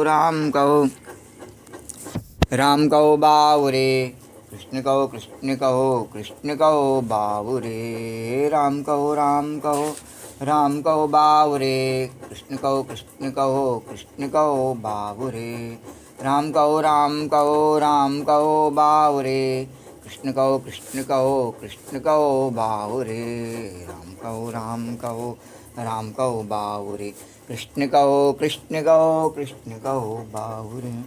राम कहो, राम कहो बावरे, कृष्ण कहो कृष्ण कहो, कृष्ण कहो बावरे, राम कहो राम कहो, राम कहो बावरे, कृष्ण कहो कृष्ण कहो, कृष्ण कहो बावरे, राम कहो राम कहो, राम कहो बावरे, कृष्ण कहो कृष्ण कहो, कृष्ण कहो बावरे, राम कहो राम कहो, राम कहो बावरे, कृष्ण कहो कृष्ण कहो, कृष्ण कहो बावरे,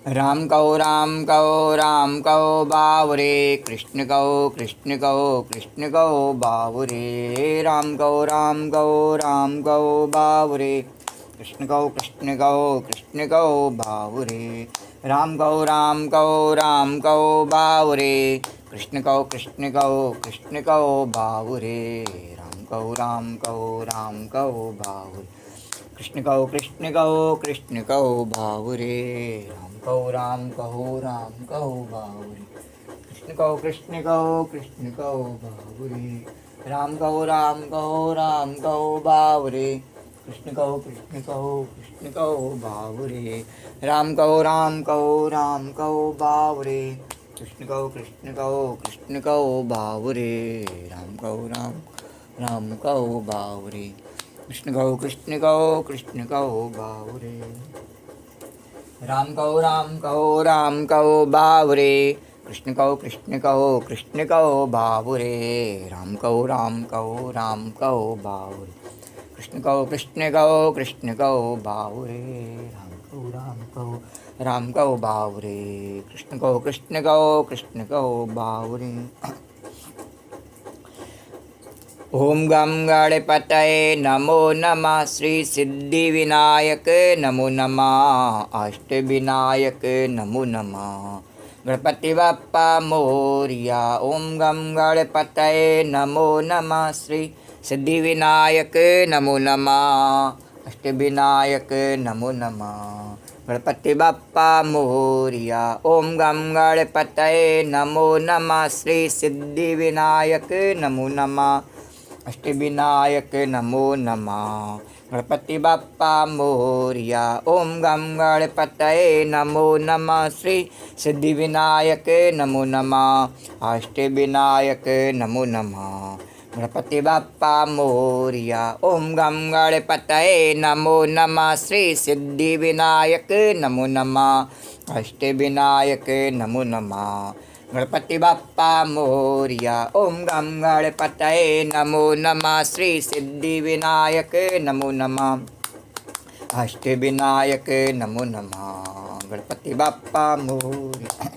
राम कहो राम कहो, राम कहो बावरे, कृष्ण कहो कृष्ण कहो, कृष्ण कहो बावरे, राम कहो राम कहो, राम कहो बावरे, कृष्ण कहो कृष्ण कहो, कृष्ण कहो बावरे, राम कहो राम कहो, राम कहो बावरे, कृष्ण कहो कृष्ण कहो, कृष्ण कहो बावरे, राम कहो राम कहो, राम कहो बावरे, कृष्ण कहो कृष्ण कहो, कृष्ण कहो बावरे, राम कहो राम कहो, राम कहो बावरे, कृष्ण कहो कृष्ण कहो, कृष्ण कहो बावरे, राम कहो राम कहो, राम कहो बावरे, कृष्ण कहो कृष्ण कहो, कृष्ण कहो बावरे, राम कहो राम कहो, राम कहो बावरे, कृष्ण कहो कृष्ण कहो, कृष्ण कहो बावरे, राम कहो राम, राम कहो बावरे, कृष्ण कहो कृष्ण कहो, कृष्ण कहो बावरे, राम कहो राम कहो, राम कहो बावरे, कृष्ण कहो कृष्ण कहो, कृष्ण कहो बावरे, राम कहो राम कहो, राम कहो बावरे, कृष्ण कहो कृष्ण कहो, कृष्ण कहो बावरे, राम कहो राम कहो, राम कहो बावरे, कृष्ण कहो कृष्ण कहो, कृष्ण कहो बावरे, ओम गम गणपतये नमो नमः, श्री सिद्धि विनायक नमो नमः, अष्ट विनायक नमो नमः, गणपति बप्पा मोरिया। ओम गम गणपतये नमो नमः, श्री सिद्धि विनायक नमो नमः, अष्ट विनायक नमो नमः, गणपति बप्पा मोरिया। ओम गम गणपतये नमो नमः, श्री सिद्धि विनायक नमो नमः, अष्टविनायक नमो नमः, गणपति बप्पा मोरिया। ओम गम गणपतये नमो नमः, श्री सिद्धि विनायक नमो नमः, अष्टविनायक नमो नमः, गणपति बप्पा मोरिया। ओम गम गणपतये नमो नमः, श्री सिद्धि विनायक नमो नमः, अष्टविनायक नमो नमः, गणपति बप्पा मोरिया। ओम गम गणपतये नमो नमः, श्री सिद्धि विनायक नमो नमः, अष्टविनायक नमो नमः, गणपति बप्पा मोरिया।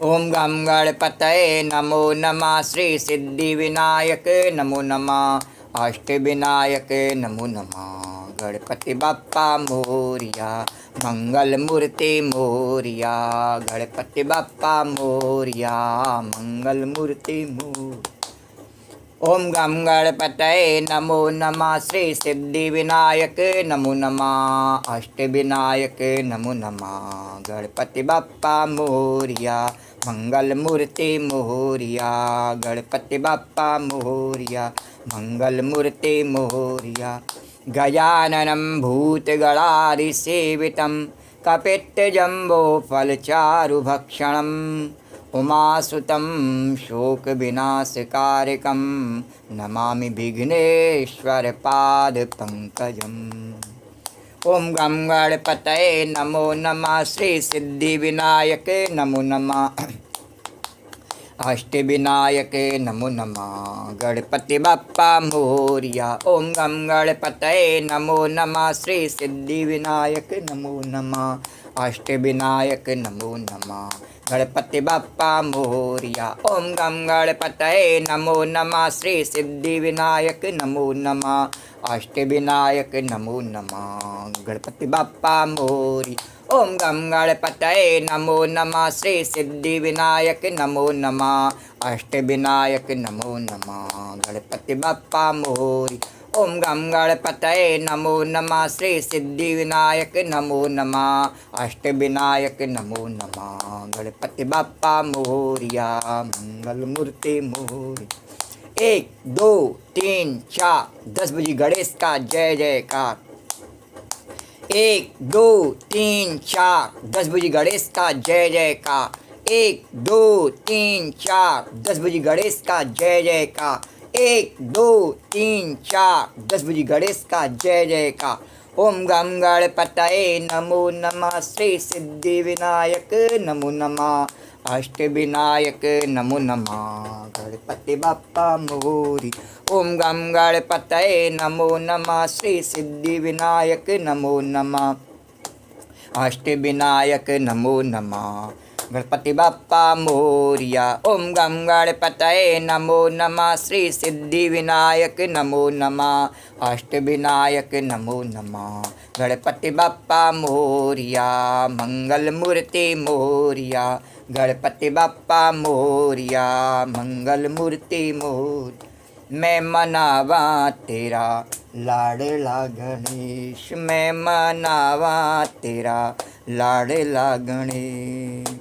ओम गम गणपतये नमो नमः, श्री सिद्धि विनायक नमो नमः, अष्टविनायक नमो नमः, गणपति बप्पा मोरिया। मंगल मूर्ति मोरिया, गणपति बप्पा मोरिया, मंगल मूर्ति मोरिया। ओम गम गणपतये नमो नमः, श्री सिद्धि विनायक नमो नमः, अष्टविनायक नमो नमः, गणपति बप्पा मोरिया, मंगल मूर्ति मोरिया, गणपति बप्पा मोरिया, मंगल मूर्ति मोरिया। गजाननं भूतगणादिसेवितं कपित्थजम्बोफलचारुभक्षणम् उमासुतं शोकविनाशकारकं नमामि विघ्नेश्वरपादपङ्कजम्। ओम गम गणपतये नमो नमः, श्री सिद्धि विनायक नमो नमः, अष्टविनायक नमो नमः, गणपति बप्पा मोरिया। ओम गम गणपतये नमो नमः, श्री सिद्धि विनायक नमो नमः, अष्टविनायक नमो नमः, गणपति बप्पा मोरिया। ओम गम गणपतये नमो नमः, श्री सिद्धि विनायक नमो नमः, अष्टविनायक नमो नमः, गणपति बप्पा मोरिया। ओम गम गणपतये नमो नमः, श्री सिद्धि विनायक नमो नमः, अष्टविनायक नमो नमः, गणपति बप्पा मोरिया। ओम गम गणपतये नमो नमः, श्री सिद्धि विनायक नमो नमः, अष्टविनायक नमो नमः, गणपति बप्पा मोरिया, मंगल मूर्ति मोरिया। 1 2 3 4 10 बजे गणेश का जय जयकार। 1 2 3 4 10 बजे गणेश का जय जयकार। 1 2 3 4 10 बजे गणेश का जय जयकार। 1 2 3 4 10 बजे गणेश का जय जयकार। ओम गम गणपतये नमो नमः। श्री सिद्धि विनायक नमो नमः। अष्ट विनायक नमो नमः। गणपति बाप्पा मोरी। ओम गम गणपतये नमो नमः। श्री सिद्धि विनायक नमो नमः। अष्ट विनायक नमो नमः। गणपति बाप्पा मोरिया। ओम गम गणपतये नमो नमः। श्री सिद्धि विनायक नमो नमः। अष्ट विनायक नमो नमः। गणपति बाप्पा मोरिया। मंगल मूर्ति मोरिया। गणपति बाप्पा मोरिया। मंगल मूर्ति मोर। मैं मनावा तेरा लाडला गणेश। मैं मनावा तेरा लाडला गणेश।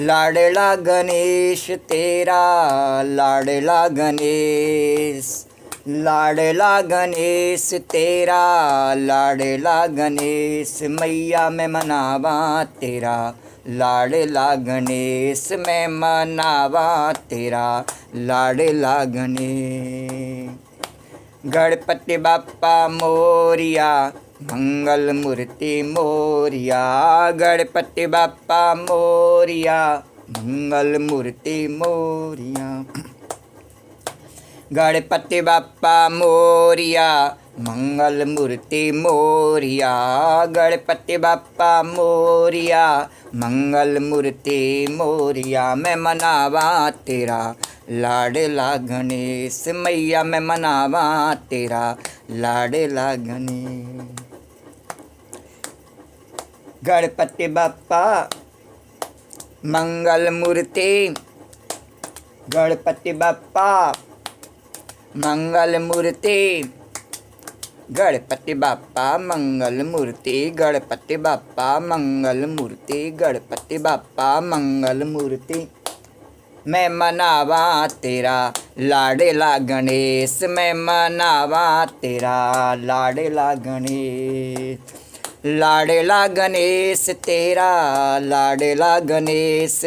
लाडला गणेश तेरा लाडला गणेश। लाडला गणेश तेरा लाडला गणेश। मैया मैं मनावा तेरा लाडला गणेश। मैं मनावा तेरा लाडला गणेश। गणपति बाप्पा मोरिया। मंगल मूर्ति मोरिया। गणपति बाप्पा मोरिया। मंगल मूर्ति मोरिया। गणपति बाप्पा मोरिया। मंगल मूर्ति मोरिया। गणपति बाप्पा मोरिया। मंगल मूर्ति मोरिया। मैं मनावा तेरा लाडला गणेश। मैया मैं मनावा तेरा लाडला गणेश। गणपति बाप्पा मंगल मूर्ति। गणपति बाप्पा मंगल मूर्ति। गणपति बाप्पा मंगल मूर्ति। गणपति बाप्पा मंगल मूर्ति। गणपति बाप्पा मंगल मूर्ति। मैं मनावा तेरा लाडला गणेश। मैं मनावा तेरा लाडला गणेश। लाडला गणेश तेरा लाडला गणेश।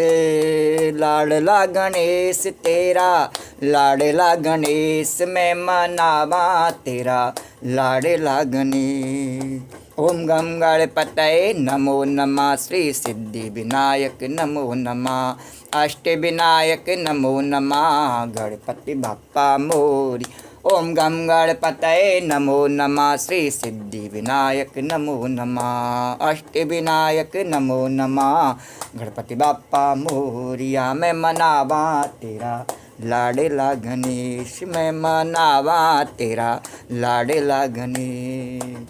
लाडला गणेश तेरा लाडला गणेश। मैं मनावा तेरा लाडला गणेश। ओम गम गणपतये नमो नमः। श्री सिद्धि विनायक नमो नमः। अष्ट विनायक नमो नमः। गणपति बाप्पा मोरी। ओम गम गणपतये नमो नमः। श्री सिद्धि विनायक नमो नमः। अष्ट विनायक नमो नमः। गणपति बाप्पा मोरिया। मैं मनावा तेरा लाडला गणेश। मैं मनावा तेरा लाडला गणेश।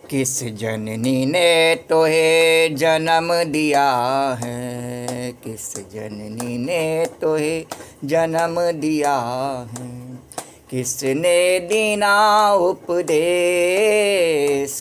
किस जननी ने तोहे जन्म दिया है। किस जननी ने तोहे जन्म दिया है। किसने दीना उपदेश।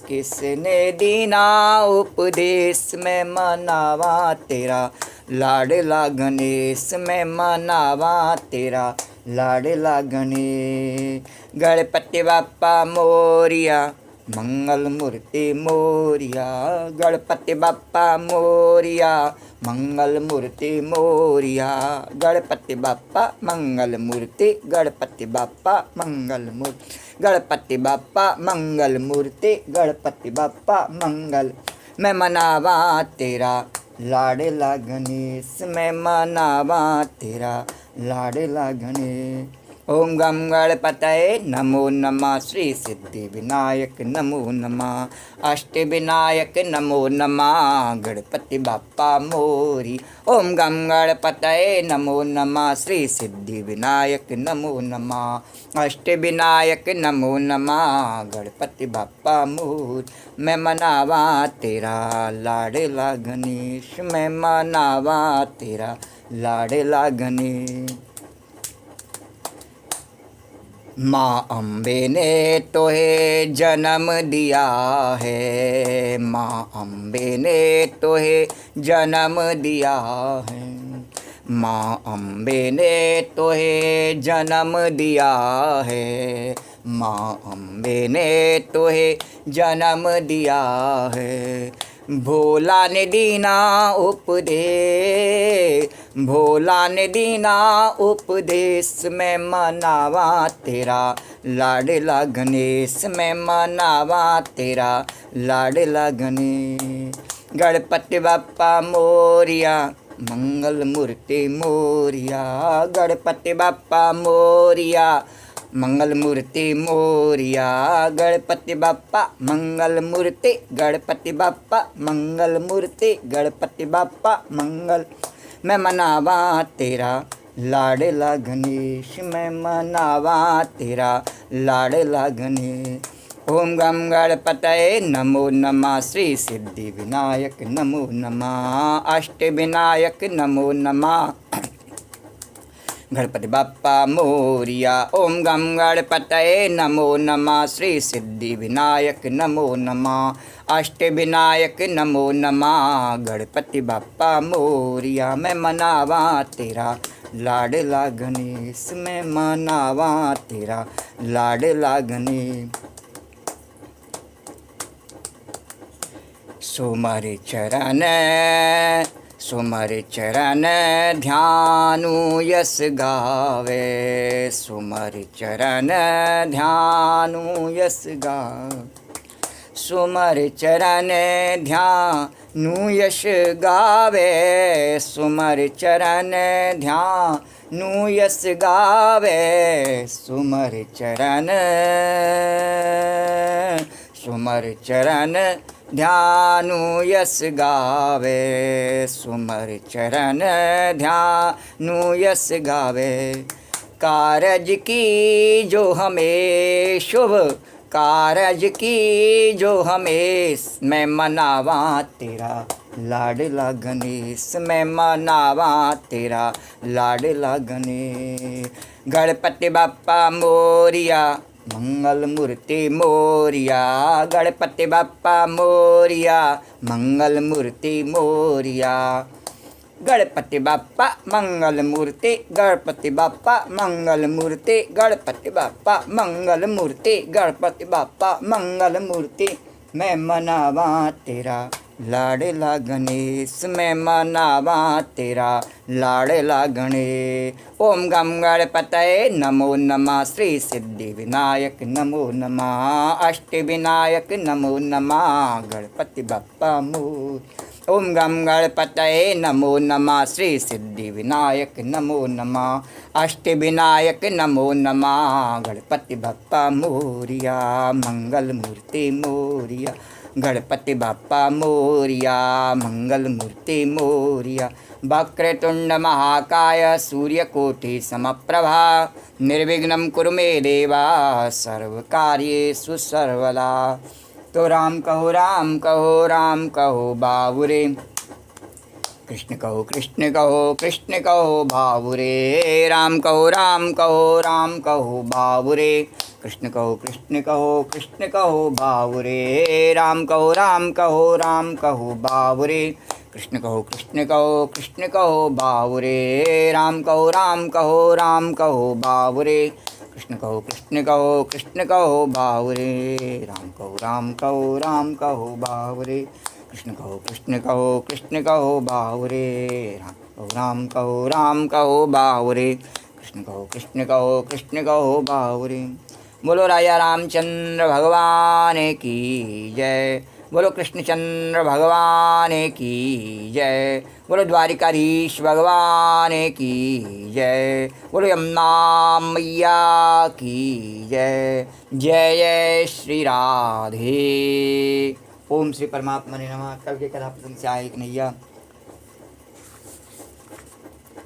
किसने दीना उपदेश। मैं मनावा तेरा लाडला गणेश। मैं मनावा तेरा लाडला गणेश। गणपति बाप्पा मोरिया। मंगल मूर्ति मोरिया। गणपति बाप्पा मोरिया। मंगल मूर्ति मोरिया। गणपति बाप्पा मंगल मूर्ति। गणपति बाप्पा मंगल मूर्ति। गणपति बाप्पा मंगल मूर्ति। गणपति बाप्पा मंगल। मैं मनावा तेरा लाडला गणेश। मैं मनावा तेरा लाडला गणेश। ओम गम गणपतये नमो नमः। श्री सिद्धि विनायक नमो नमः। अष्ट विनायक नमो नमः। गणपति बाप्पा मोरी। ओम गम गणपतये नमो नमः। श्री सिद्धि विनायक नमो नमः। अष्ट विनायक नमो नमः। गणपति बाप्पा मोरी। मैं मनावा तेरा लाडला गणेश। मैं मनावा तेरा लाडला गणेश। माँ अम्बे ने तोहे जन्म दिया है। माँ अम्बे ने तोहे जन्म दिया है। माँ अम्बे ने तोहे जन्म दिया है, माँ अम्बे ने तोहे जन्म दिया है। भोला ने दीना उपदेश, भोला ने दीना उपदेश, मैं मनावा तेरा लाडला गणेश, मैं मनावा तेरा लाडला गणेश। गणपति बप्पा मोरिया, मंगल मूर्ति मोरिया, गणपति बप्पा मोरिया, मंगल मूर्ति मोरिया, गणपति बप्पा मंगल मूर्ति, गणपति बप्पा मंगल मूर्ति, गणपति बप्पा मंगल। मैं मनावा तेरा लाडला गणेश, मैं मनावा तेरा लाडला गणेश। ओम गम गणपतये नमो नमः, श्री सिद्धि विनायक नमो नमः, अष्ट विनायक नमो नमः, गणपति बप्पा मोरिया। ओम गम गणपतये नमो नमः, श्री सिद्धि विनायक नमो नमः, अष्ट विनायक नमो नमः, गणपति बप्पा मोरिया। मैं मनावा तेरा लाडला गणेश, मैं मनावा तेरा लाडला गणेश। सुमर चरण, सुमर चरण ध्यानु यस गावे, सुमर चरण ध्यानु यस गावे, सुमर चरण ध्यानु यश गावे, सुमर चरण ध्यानु यस गावे, सुमर चरण, सुमर चरण ध्यानु यस गावे, सुमर चरण ध्यानु यस गावे। कारज की जो हमें शुभ, कारज की जो हमें, मैं मनावा तेरा लाडला गणेश, मैं मनावा तेरा लाडला गणेश। गणपति बप्पा मोरिया, मंगल मूर्ति मोरिया, गणपति बप्पा मोरिया, मंगल मूर्ति मोरिया, गणपति बप्पा मंगल मूर्ति, गणपति बप्पा मंगल मूर्ति, गणपति बप्पा मंगल मूर्ति, गणपति बप्पा मंगल मूर्ति। मैं मनावा तेरा लाडला गणेश, मैं मनावा तेरा लाडला गणेश। ओम गम गणपतये नमो नमः, श्री सिद्धि विनायक नमो नमः, अष्ट विनायक नमो नमः, गणपति बप्पा मोरिया। ओम गम गणपतये नमो नमः, श्री सिद्धि विनायक नमो नमः, अष्ट विनायक नमो नमः, गणपति बप्पा मोरिया, मंगल मूर्ति मोरिया, गणपति बप्पा मोरिया, मंगल मूर्ति मोरिया। वक्रतुंड महाकाय सूर्यकोटि समप्रभा, निर्विघ्नं कुरु मे देवा, सर्वकार्येषु सर्वदा। तो राम कहो राम कहो राम कहो बाबुरे, कृष्ण कहो कृष्ण कहो कृष्ण कहो बाबुरे, राम कहो राम कहो राम कहो बाबुरे, कृष्ण कहो कृष्ण कहो कृष्ण कहो बाबुरे, राम कहो राम कहो राम कहो बाबुरे, कृष्ण कहो कृष्ण कहो कृष्ण कहो बाबुरे, राम कहो राम कहो राम कहो बाबुरे, कृष्ण कहो कृष्ण कहो कृष्ण कहो बाबुरे, राम कहो राम कहो राम कहो बाबुरे, कृष्ण कहो कृष्ण कहो कृष्ण कहो बाबुरे, राम कहो राम कहो बाबुरे, कृष्ण कहो कृष्ण कहो कृष्ण कहो बाबुरे। बोलो राजा रामचंद्र भगवान की जय, बोलो कृष्णचंद्र भगवान की जय, बोलो द्वारिकाधीश भगवान की जय, बोलो यमुना मैया की जय। जय जय श्री राधे। ओम श्री परमात्मा ने नमः। कल के कथा प्रसंग से आए एक नैया।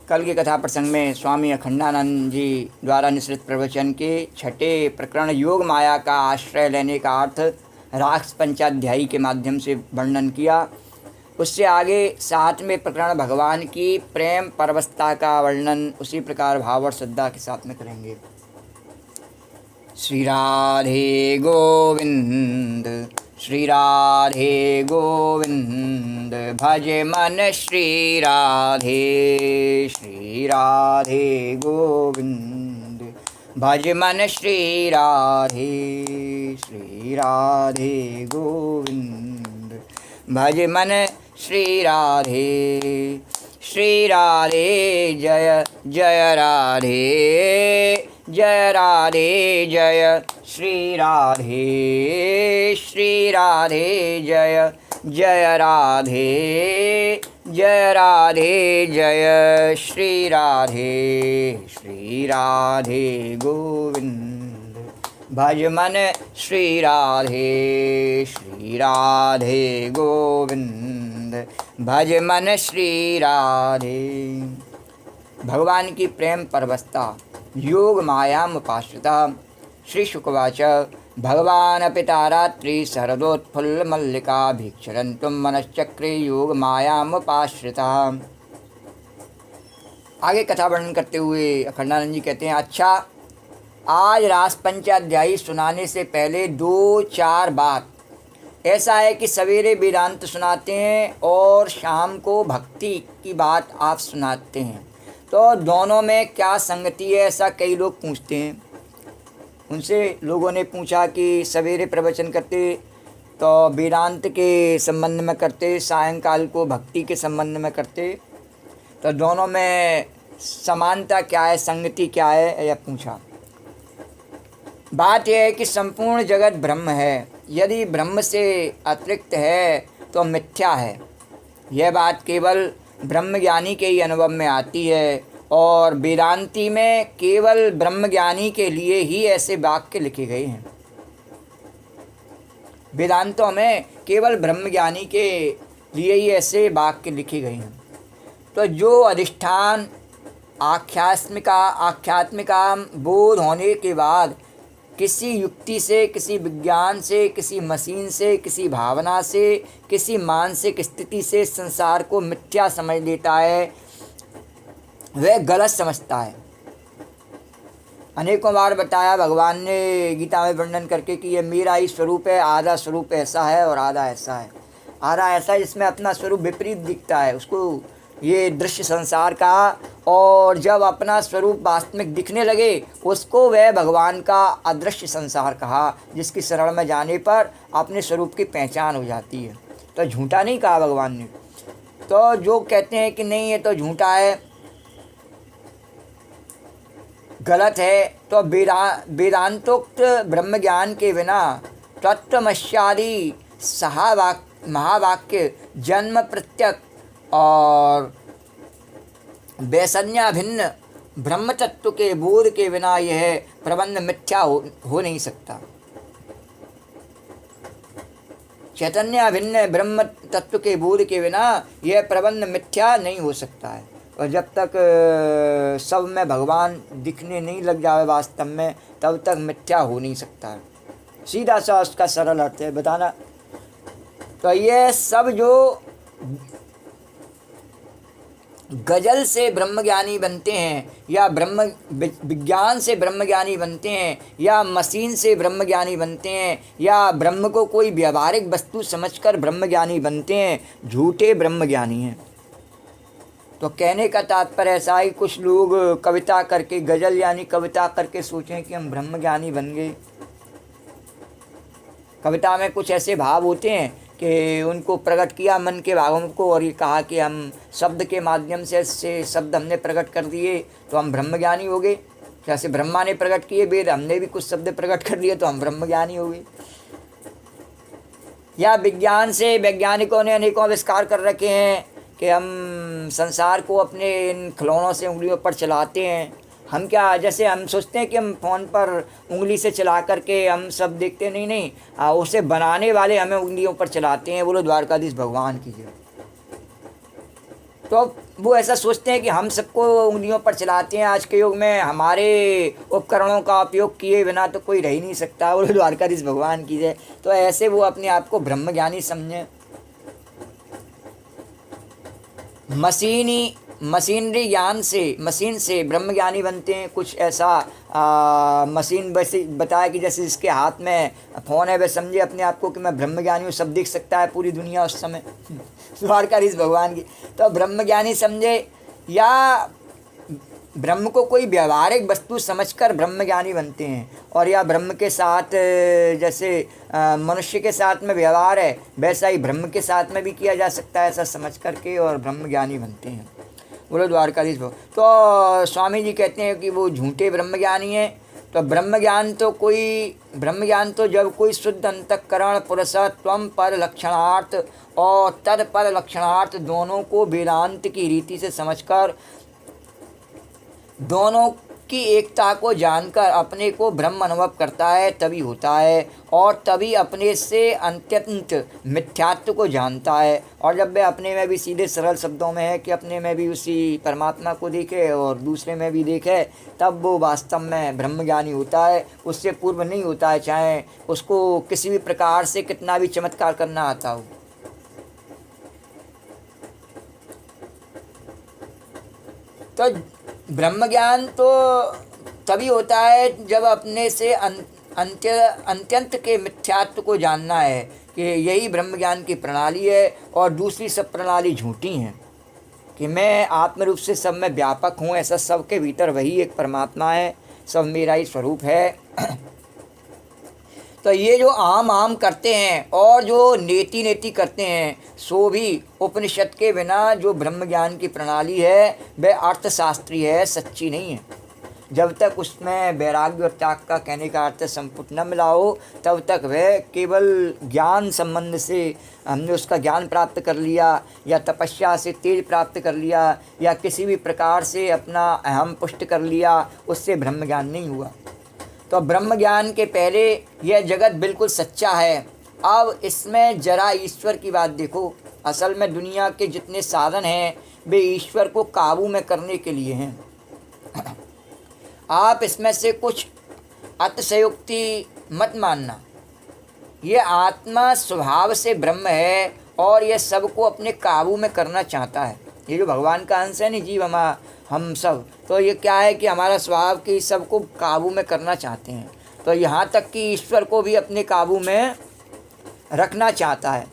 कल की कथा प्रसंग में स्वामी अखंडानंद जी द्वारा निश्चित प्रवचन के छठे प्रकरण योग माया का आश्रय लेने का अर्थ राक्ष पंचाध्यायी के माध्यम से वर्णन किया। उससे आगे सातवें प्रकरण भगवान की प्रेम परवस्था का वर्णन उसी प्रकार भाव और श्रद्धा के साथ में करेंगे। श्री राधे गोविंद, श्री राधे गोविंद, भज मन श्री राधे, श्री श्री राधे गोविंद। भज मन श्री राधे गोविंद। भज मन श्री राधे जय जय राधे जय श्री राधे जय जय राधे जय श्री राधे गोविंद। भज मन श्री राधे गोविंद। भज मन श्री राधे। भगवान की प्रेम परवस्ता योग मायाम उपाश्रिता। श्री शुकवाच भगवान पितारात्रि शरदोत्फुल्ल मल्लिका भीक्षरन्तुम मनश्चक्रे योग मायाम उपाश्रिता। आगे कथा वर्णन करते हुए अखंडानंद जी कहते हैं, अच्छा आज रास पंचाध्यायी सुनाने से पहले 2-4 बात ऐसा है कि सवेरे वेदांत सुनाते हैं और शाम को भक्ति की बात आप सुनाते हैं, तो दोनों में क्या संगति है, ऐसा कई लोग पूछते हैं। उनसे लोगों ने पूछा कि सवेरे प्रवचन करते तो वेदांत के संबंध में करते, सायंकाल को भक्ति के संबंध में करते, तो दोनों में समानता क्या है, संगति क्या है, यह पूछा। बात यह है कि संपूर्ण जगत ब्रह्म है, यदि ब्रह्म से अतिरिक्त है तो मिथ्या है। यह बात केवल ब्रह्मज्ञानी के ही अनुभव में आती है और वेदांती में केवल ब्रह्मज्ञानी के लिए ही ऐसे वाक्य लिखे गए हैं। वेदांतों में केवल ब्रह्मज्ञानी के लिए ही ऐसे वाक्य लिखे गए हैं। तो जो अधिष्ठान आध्यात्मिका बोध होने के बाद किसी युक्ति से, किसी विज्ञान से, किसी मशीन से, किसी भावना से, किसी मानसिक स्थिति से संसार को मिथ्या समझ लेता है, वह गलत समझता है। अनेकों बार बताया भगवान ने गीता में वर्णन करके कि ये मेरा ही स्वरूप है, आधा स्वरूप ऐसा है और आधा ऐसा है। आधा ऐसा है जिसमें अपना स्वरूप विपरीत दिखता है, उसको ये दृश्य संसार का, और जब अपना स्वरूप वास्तविक दिखने लगे उसको वह भगवान का अदृश्य संसार कहा, जिसकी शरण में जाने पर अपने स्वरूप की पहचान हो जाती है। तो झूठा नहीं कहा भगवान ने। तो जो कहते हैं कि नहीं ये तो झूठा है, गलत है, तो वेदांतोक्त ब्रह्म ज्ञान के बिना तत्वमस्यादि महावाक्य जन्म प्रत्यक और वैसन्या भिन्न ब्रह्म तत्व के बोध के बिना यह प्रबंध मिथ्या हो नहीं सकता। चैतन्य भिन्न ब्रह्म तत्व के बोध के बिना यह प्रबंध मिथ्या नहीं हो सकता है। और जब तक सब में भगवान दिखने नहीं लग जाए वास्तव में, तब तक मिथ्या हो नहीं सकता है। सीधा सा उसका सरल अर्थ है बताना। तो ये सब जो गजल से ब्रह्मज्ञानी बनते हैं, या ब्रह्म विज्ञान से ब्रह्मज्ञानी बनते हैं, या मशीन से ब्रह्मज्ञानी बनते हैं, या ब्रह्म को कोई व्यावहारिक वस्तु समझकर ब्रह्मज्ञानी बनते हैं, झूठे ब्रह्मज्ञानी हैं। तो कहने का तात्पर्य ऐसा ही, कुछ लोग कविता करके, गजल यानी कविता करके सोचें कि हम ब्रह्मज्ञानी बन गए। कविता में कुछ ऐसे भाव होते हैं कि उनको प्रकट किया मन के भावों को, और ये कहा कि हम शब्द के माध्यम से शब्द हमने प्रकट कर दिए तो हम ब्रह्मज्ञानी हो गए। जैसे ब्रह्मा ने प्रकट किए वेद, हमने भी कुछ शब्द प्रकट कर दिए तो हम ब्रह्मज्ञानी हो गए। या विज्ञान से वैज्ञानिकों ने अनेकों आविष्कार कर रखे हैं कि हम संसार को अपने इन खिलौनों से उंगलियों पर चलाते हैं। हम क्या, जैसे हम सोचते हैं कि हम फ़ोन पर उंगली से चला करके हम सब देखते, नहीं, उसे बनाने वाले हमें उंगलियों पर चलाते हैं। बोलो द्वारकाधीश भगवान की जय। तो वो ऐसा सोचते हैं कि हम सबको उंगलियों पर चलाते हैं। आज के युग में हमारे उपकरणों का उपयोग किए बिना तो कोई रह ही नहीं सकता। बोलो द्वारकाधीश भगवान की जय। तो ऐसे वो अपने आप को ब्रह्मज्ञानी समझें। मशीनरी ज्ञान से, मशीन से ब्रह्मज्ञानी बनते हैं। कुछ ऐसा मशीन वैसे बताया कि जैसे जिसके हाथ में फ़ोन है वह समझे अपने आप को कि मैं ब्रह्मज्ञानी हूँ, सब देख सकता है पूरी दुनिया उस समय। द्वारकाधीश भगवान की। तो ब्रह्मज्ञानी समझे, या ब्रह्म को कोई व्यवहारिक वस्तु समझकर ब्रह्मज्ञानी बनते हैं, और या ब्रह्म के साथ जैसे मनुष्य के साथ में व्यवहार है वैसा ही ब्रह्म के साथ में भी किया जा सकता है, ऐसा समझ करके और ब्रह्मज्ञानी बनते हैं। बोलो द्वारकाधीश भव। तो स्वामी जी कहते हैं कि वो झूठे ब्रह्मज्ञानी हैं। तो ब्रह्मज्ञान तो जब कोई शुद्ध अंतःकरण पुरुष त्वम पर लक्षणार्थ और तद पर लक्षणार्थ दोनों को वेदांत की रीति से समझकर दोनों की एकता को जानकर अपने को ब्रह्म अनुभव करता है तभी होता है, और तभी अपने से अत्यंत मिथ्यात्व को जानता है। और जब वह अपने में भी सीधे सरल शब्दों में है कि अपने में भी उसी परमात्मा को देखे और दूसरे में भी देखे, तब वो वास्तव में ब्रह्मज्ञानी होता है। उससे पूर्व नहीं होता है, चाहे उसको किसी भी प्रकार से कितना भी चमत्कार करना आता हो। तो ब्रह्मज्ञान तो तभी होता है जब अपने से अत्यंत के मिथ्यात्व को जानना है कि यही ब्रह्मज्ञान की प्रणाली है और दूसरी सब प्रणाली झूठी हैं, कि मैं आत्मरूप से सब में व्यापक हूँ, ऐसा सबके भीतर वही एक परमात्मा है, सब मेरा ही स्वरूप है। तो ये जो आम करते हैं और जो नेति करते हैं, सो भी उपनिषद के बिना जो ब्रह्म ज्ञान की प्रणाली है वह अर्थशास्त्री है, सच्ची नहीं है। जब तक उसमें वैराग्य और त्याग का कहने का अर्थ संपुट न मिला हो, तब तक वह केवल ज्ञान संबंध से हमने उसका ज्ञान प्राप्त कर लिया या तपस्या से तेज प्राप्त कर लिया या किसी भी प्रकार से अपना अहम पुष्ट कर लिया, उससे ब्रह्म ज्ञान नहीं हुआ। तो ब्रह्म ज्ञान के पहले यह जगत बिल्कुल सच्चा है। अब इसमें जरा ईश्वर की बात देखो। असल में दुनिया के जितने साधन हैं वे ईश्वर को काबू में करने के लिए हैं। आप इसमें से कुछ अतिशयोक्ति मत मानना। ये आत्मा स्वभाव से ब्रह्म है और यह सबको अपने काबू में करना चाहता है। ये जो भगवान का अंश है नहीं जीव हम सब, तो ये क्या है कि हमारा स्वभाव कि सबको काबू में करना चाहते हैं। तो यहाँ तक कि ईश्वर को भी अपने काबू में रखना चाहता है।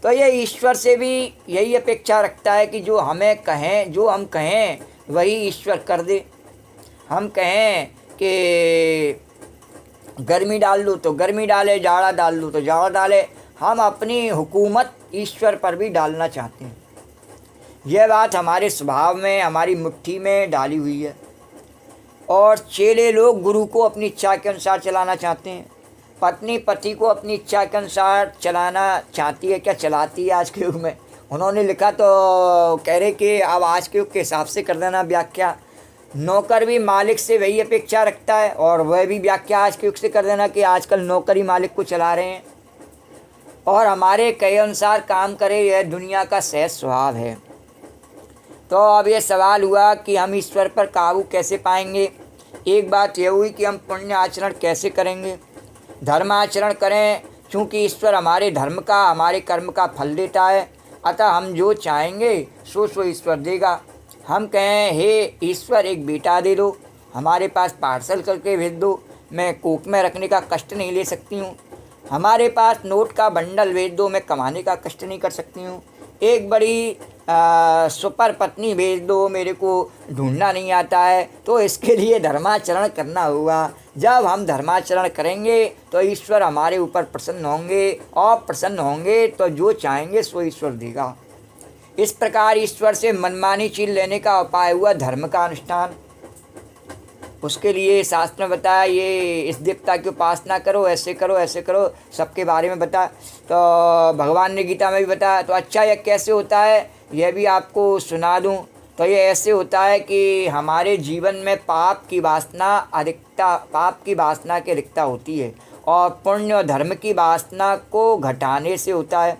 तो ये ईश्वर से भी यही अपेक्षा रखता है कि जो हम कहें वही ईश्वर कर दे। हम कहें कि गर्मी डाल दो तो गर्मी डाले, जाड़ा डाल दो तो जाड़ा डाले। हम अपनी हुकूमत ईश्वर पर भी डालना चाहते हैं। यह बात हमारे स्वभाव में, हमारी मुट्ठी में डाली हुई है। और चेले लोग गुरु को अपनी इच्छा के अनुसार चलाना चाहते हैं। पत्नी पति को अपनी इच्छा के अनुसार चलाना चाहती है, क्या चलाती है आज के युग में। उन्होंने लिखा तो कह रहे कि अब आज के युग के हिसाब से कर देना व्याख्या। नौकर भी मालिक से वही अपेक्षा रखता है और वह भी व्याख्या आज के युग से कर देना कि आजकल नौकर ही मालिक को चला रहे हैं और हमारे कहे अनुसार काम करे। यह दुनिया का सहज स्वभाव है। तो अब ये सवाल हुआ कि हम ईश्वर पर काबू कैसे पाएंगे। एक बात यह हुई कि हम पुण्य आचरण कैसे करेंगे, धर्म आचरण करें, क्योंकि ईश्वर हमारे धर्म का, हमारे कर्म का फल देता है। अतः हम जो चाहेंगे सो ईश्वर देगा। हम कहें हे ईश्वर एक बेटा दे दो, हमारे पास पार्सल करके भेज दो, मैं कोख में रखने का कष्ट नहीं ले सकती हूँ। हमारे पास नोट का बंडल भेज दो, मैं कमाने का कष्ट नहीं कर सकती हूँ। एक बड़ी सुपर पत्नी भेज दो, मेरे को ढूंढना नहीं आता है। तो इसके लिए धर्माचरण करना होगा। जब हम धर्माचरण करेंगे तो ईश्वर हमारे ऊपर प्रसन्न होंगे और प्रसन्न होंगे तो जो चाहेंगे सो ईश्वर देगा। इस प्रकार ईश्वर से मनमानी चीज लेने का उपाय हुआ धर्म का अनुष्ठान। उसके लिए शास्त्र में बताया ये इस देवता की उपासना करो, ऐसे करो, ऐसे करो, सबके बारे में बताया। तो भगवान ने गीता में भी बताया। तो अच्छा यह कैसे होता है यह भी आपको सुना दूं। तो ये ऐसे होता है कि हमारे जीवन में पाप की वासना की अधिकता होती है और पुण्य और धर्म की वासना को घटाने से होता है।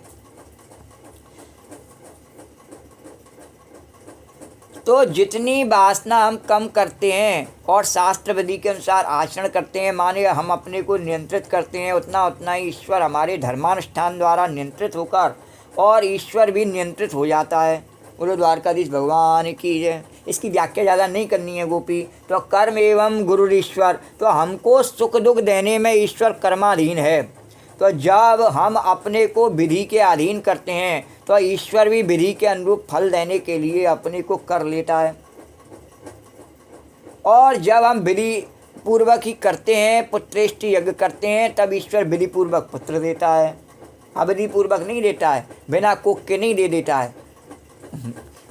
तो जितनी वासना हम कम करते हैं और शास्त्र विधि के अनुसार आचरण करते हैं, माने हम अपने को नियंत्रित करते हैं, उतना ही ईश्वर हमारे धर्मानुष्ठान द्वारा नियंत्रित होकर और ईश्वर भी नियंत्रित हो जाता है। बोलो द्वारकाधीश भगवान की जय। इसकी व्याख्या ज़्यादा नहीं करनी है गोपी। तो कर्म एवं गुरु ईश्वर, तो हमको सुख दुख देने में ईश्वर कर्माधीन है। तो जब हम अपने को विधि के अधीन करते हैं तो ईश्वर भी विधि के अनुरूप फल देने के लिए अपने को कर लेता है। और जब हम विधि पूर्वक ही करते हैं, पुत्रेष्टि यज्ञ करते हैं, तब ईश्वर विधि पूर्वक पुत्र देता है, अविधि पूर्वक नहीं देता है, बिना कोख के नहीं दे देता है।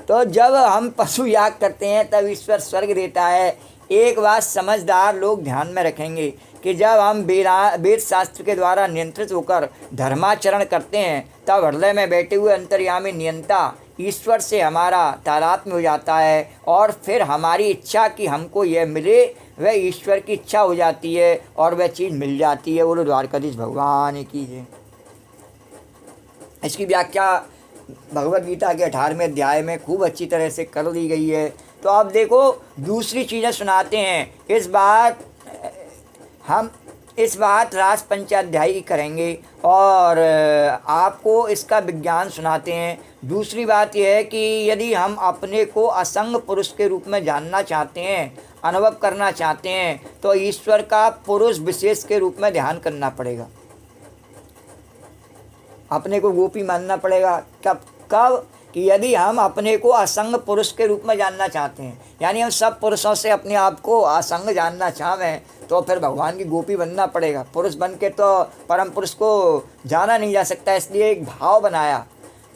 तो जब हम पशु याग करते हैं तब ईश्वर स्वर्ग देता है। एक बात समझदार लोग ध्यान में रखेंगे कि जब हम वेद शास्त्र के द्वारा नियंत्रित होकर धर्माचरण करते हैं तब हृदय में बैठे हुए अंतर्यामी नियंता ईश्वर से हमारा तादात्म्य हो जाता है, और फिर हमारी इच्छा कि हमको यह मिले वह ईश्वर की इच्छा हो जाती है और वह चीज़ मिल जाती है। बोलो द्वारकाधीश भगवान की जय। इसकी व्याख्या भगवद गीता के 18वें अध्याय में खूब अच्छी तरह से कर दी गई है। तो आप देखो, दूसरी चीज़ें सुनाते हैं। इस बात रास पंचाध्यायी की करेंगे और आपको इसका विज्ञान सुनाते हैं। दूसरी बात यह है कि यदि हम अपने को असंग पुरुष के रूप में जानना चाहते हैं, अनुभव करना चाहते हैं, तो ईश्वर का पुरुष विशेष के रूप में ध्यान करना पड़ेगा। अपने को गोपी मानना पड़ेगा। कब कि यदि हम अपने को असंग पुरुष के रूप में जानना चाहते हैं, यानी हम सब पुरुषों से अपने आप को असंग जानना चाहें, तो फिर भगवान की गोपी बनना पड़ेगा। पुरुष बन के तो परम पुरुष को जाना नहीं जा सकता, इसलिए एक भाव बनाया।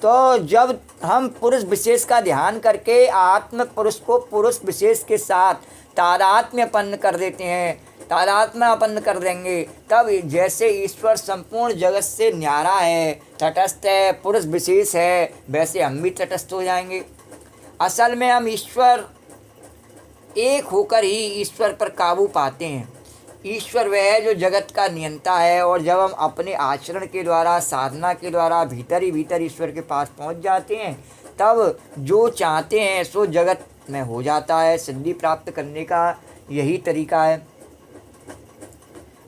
तो जब हम पुरुष विशेष का ध्यान करके आत्म पुरुष को पुरुष विशेष के साथ तादात्म्यपन्न कर देते हैं, तादात्म्यपन्न कर देंगे, तब जैसे ईश्वर संपूर्ण जगत से न्यारा है, तटस्थ है, पुरुष विशेष है, वैसे हम भी तटस्थ हो जाएंगे। असल में हम ईश्वर एक होकर ही ईश्वर पर काबू पाते हैं। ईश्वर वह है जो जगत का नियंता है, और जब हम अपने आचरण के द्वारा, साधना के द्वारा भीतर ही भीतर ईश्वर के पास पहुंच जाते हैं, तब जो चाहते हैं सो जगत में हो जाता है। सिद्धि प्राप्त करने का यही तरीका है।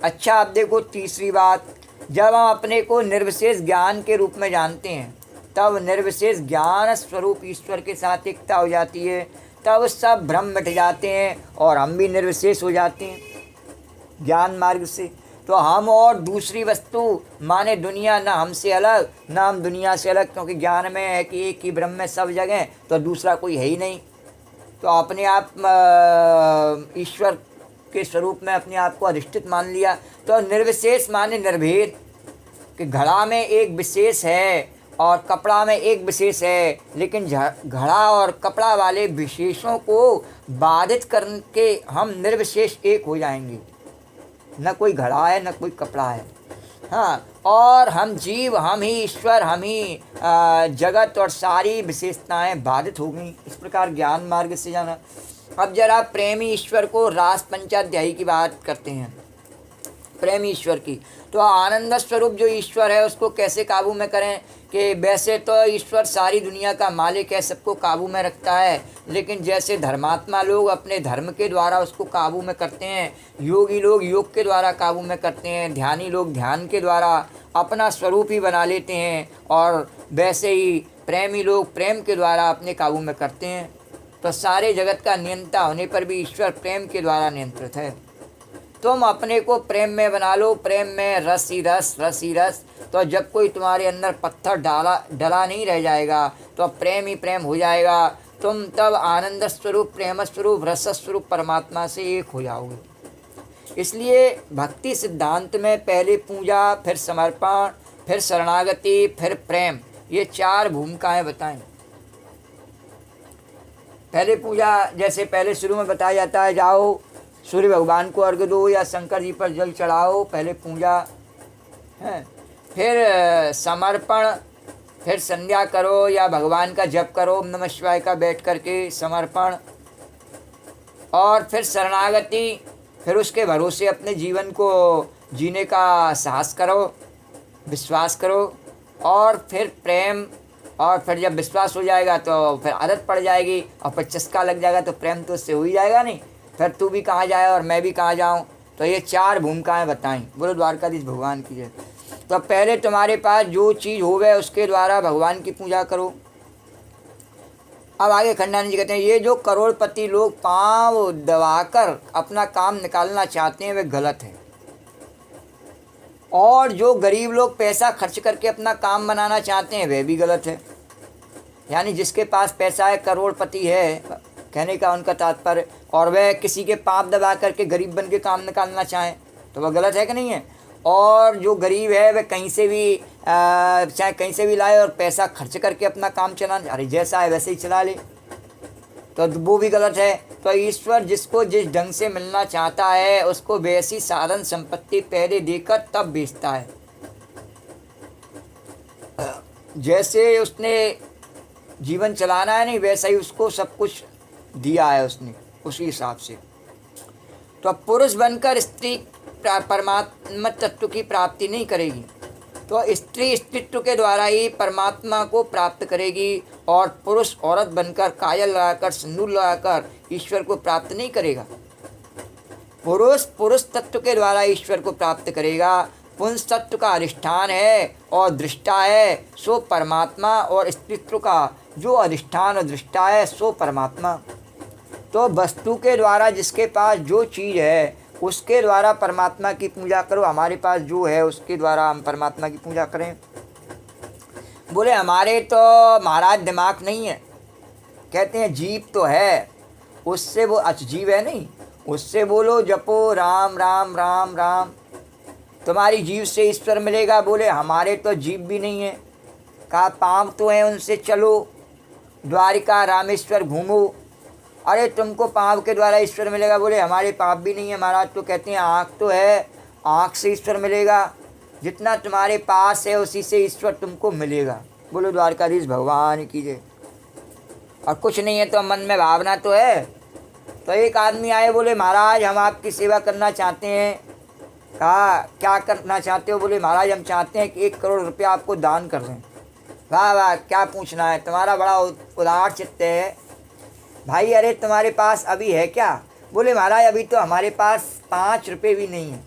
अच्छा, अब देखो तीसरी बात, जब हम अपने को निर्विशेष ज्ञान के रूप में जानते हैं, तब निर्विशेष ज्ञान स्वरूप ईश्वर के साथ एकता हो जाती है। तब सब भ्रम मिट जाते हैं और हम भी निर्विशेष हो जाते हैं ज्ञान मार्ग से। तो हम और दूसरी वस्तु माने दुनिया, ना हमसे अलग ना हम दुनिया से अलग, क्योंकि ज्ञान में है कि एक ही ब्रह्म में सब जगह, तो दूसरा कोई है ही नहीं। तो अपने आप ईश्वर के स्वरूप में अपने आप को अधिष्ठित मान लिया। तो निर्विशेष माने निर्भेद, कि घड़ा में एक विशेष है और कपड़ा में एक विशेष है, लेकिन घड़ा और कपड़ा वाले विशेषों को बाधित करके हम निर्विशेष एक हो जाएंगे। न कोई घड़ा है न कोई कपड़ा है। हाँ, और हम जीव, हम ही ईश्वर, हम ही जगत, और सारी विशेषताएं बाधित हो गई। इस प्रकार ज्ञान मार्ग से जाना। अब जरा प्रेमी ईश्वर को रास पंचाध्यायी की बात करते हैं। प्रेमी ईश्वर की, तो आनंद स्वरूप जो ईश्वर है उसको कैसे काबू में करें? कि वैसे तो ईश्वर सारी दुनिया का मालिक है, सबको काबू में रखता है, लेकिन जैसे धर्मात्मा लोग अपने धर्म के द्वारा उसको काबू में करते हैं, योगी लोग योग के द्वारा काबू में करते हैं, ध्यानी लोग ध्यान के द्वारा अपना स्वरूप ही बना लेते हैं, और वैसे ही प्रेमी लोग प्रेम के द्वारा अपने काबू में करते हैं। तो सारे जगत का नियंता होने पर भी ईश्वर प्रेम के द्वारा नियंत्रित है। तुम अपने को प्रेम में बना लो, प्रेम में रस ही रस, रस ही रस। तो जब कोई तुम्हारे अंदर पत्थर डला नहीं रह जाएगा, तो प्रेम ही प्रेम हो जाएगा। तुम तब आनंद स्वरूप, प्रेम स्वरूप, रस स्वरूप परमात्मा से एक हो जाओगे। इसलिए भक्ति सिद्धांत में पहले पूजा, फिर समर्पण, फिर शरणागति, फिर प्रेम, ये 4 भूमिकाएं बताएं। पहले पूजा, जैसे पहले शुरू में बताया जाता है, जाओ सूर्य भगवान को अर्घ्य दो या शंकर जी पर जल चढ़ाओ, पहले पूजा है। फिर समर्पण, फिर संध्या करो या भगवान का जप करो ओम नमः शिवाय का बैठ करके, समर्पण। और फिर शरणागति, फिर उसके भरोसे अपने जीवन को जीने का साहस करो, विश्वास करो। और फिर प्रेम, और फिर जब विश्वास हो जाएगा तो फिर आदत पड़ जाएगी, और फिर चस्का लग जाएगा तो प्रेम तो उससे हो ही जाएगा नहीं, फिर तू भी कहाँ जाए और मैं भी कहाँ जाऊँ। तो ये 4 भूमिकाएं बताई। बोलो द्वारकाधीश भगवान की जय। तो पहले तुम्हारे पास जो चीज़ हो गए उसके द्वारा भगवान की पूजा करो। अब आगे खंडानंद जी कहते हैं, ये जो करोड़पति लोग पांव दबाकर अपना काम निकालना चाहते हैं वे गलत है, और जो गरीब लोग पैसा खर्च करके अपना काम बनाना चाहते हैं वे भी गलत है। यानी जिसके पास पैसा है, करोड़पति है, कहने का उनका तात्पर्य। और वह किसी के पाप दबा करके गरीब बन के काम निकालना चाहें तो वह गलत है कि नहीं है। और जो गरीब है वह कहीं से भी चाहे कहीं से भी लाए और पैसा खर्च करके अपना काम चला, अरे जैसा है वैसे ही चला ले, तो वो भी गलत है। तो ईश्वर जिसको जिस ढंग से मिलना चाहता है उसको वैसी साधन संपत्ति पहले देकर तब भेजता है। जैसे उसने जीवन चलाना है नहीं वैसा ही उसको सब कुछ दिया है उसने, उसी हिसाब से। तो पुरुष बनकर स्त्री परमात्मा तत्व की प्राप्ति नहीं करेगी, तो स्त्री स्त्रीत्व के द्वारा ही परमात्मा को प्राप्त करेगी, और पुरुष औरत बनकर काजल लगाकर सिंदूर लगाकर ईश्वर को प्राप्त नहीं करेगा। पुरुष पुरुष तत्व के द्वारा ईश्वर को प्राप्त करेगा। पुंस तत्व का अधिष्ठान है और दृष्टा है सो परमात्मा, और स्त्रीत्व का जो अधिष्ठान और दृष्टा है सो परमात्मा। तो वस्तु के द्वारा जिसके पास जो चीज़ है उसके द्वारा परमात्मा की पूजा करो। हमारे पास जो है उसके द्वारा हम परमात्मा की पूजा करें। बोले हमारे तो महाराज दिमाग नहीं है, कहते हैं जीव तो है, उससे वो जीव है नहीं, उससे बोलो जपो राम राम राम राम, तुम्हारी जीव से ईश्वर मिलेगा। बोले हमारे तो जीव भी नहीं है, कहा पाँव तो हैं उनसे चलो द्वारिका रामेश्वर घूमो, अरे तुमको पाँव के द्वारा ईश्वर मिलेगा। बोले हमारे पाँव भी नहीं है महाराज। तो कहते हैं आँख तो है, आँख से ईश्वर मिलेगा, जितना तुम्हारे पास है उसी से ईश्वर तुमको मिलेगा। बोलो द्वारकाधीश भगवान की जय। और कुछ नहीं है तो मन में भावना तो है। तो एक आदमी आए, बोले महाराज हम आपकी सेवा करना चाहते हैं। कहा क्या करना चाहते हो? बोले महाराज हम चाहते हैं कि 1 करोड़ रुपया आपको दान कर दें। वाह वाह, क्या पूछना है, तुम्हारा बड़ा उदार चित्त है भाई। अरे तुम्हारे पास अभी है क्या? बोले महाराज अभी तो हमारे पास 5 रुपये भी नहीं है,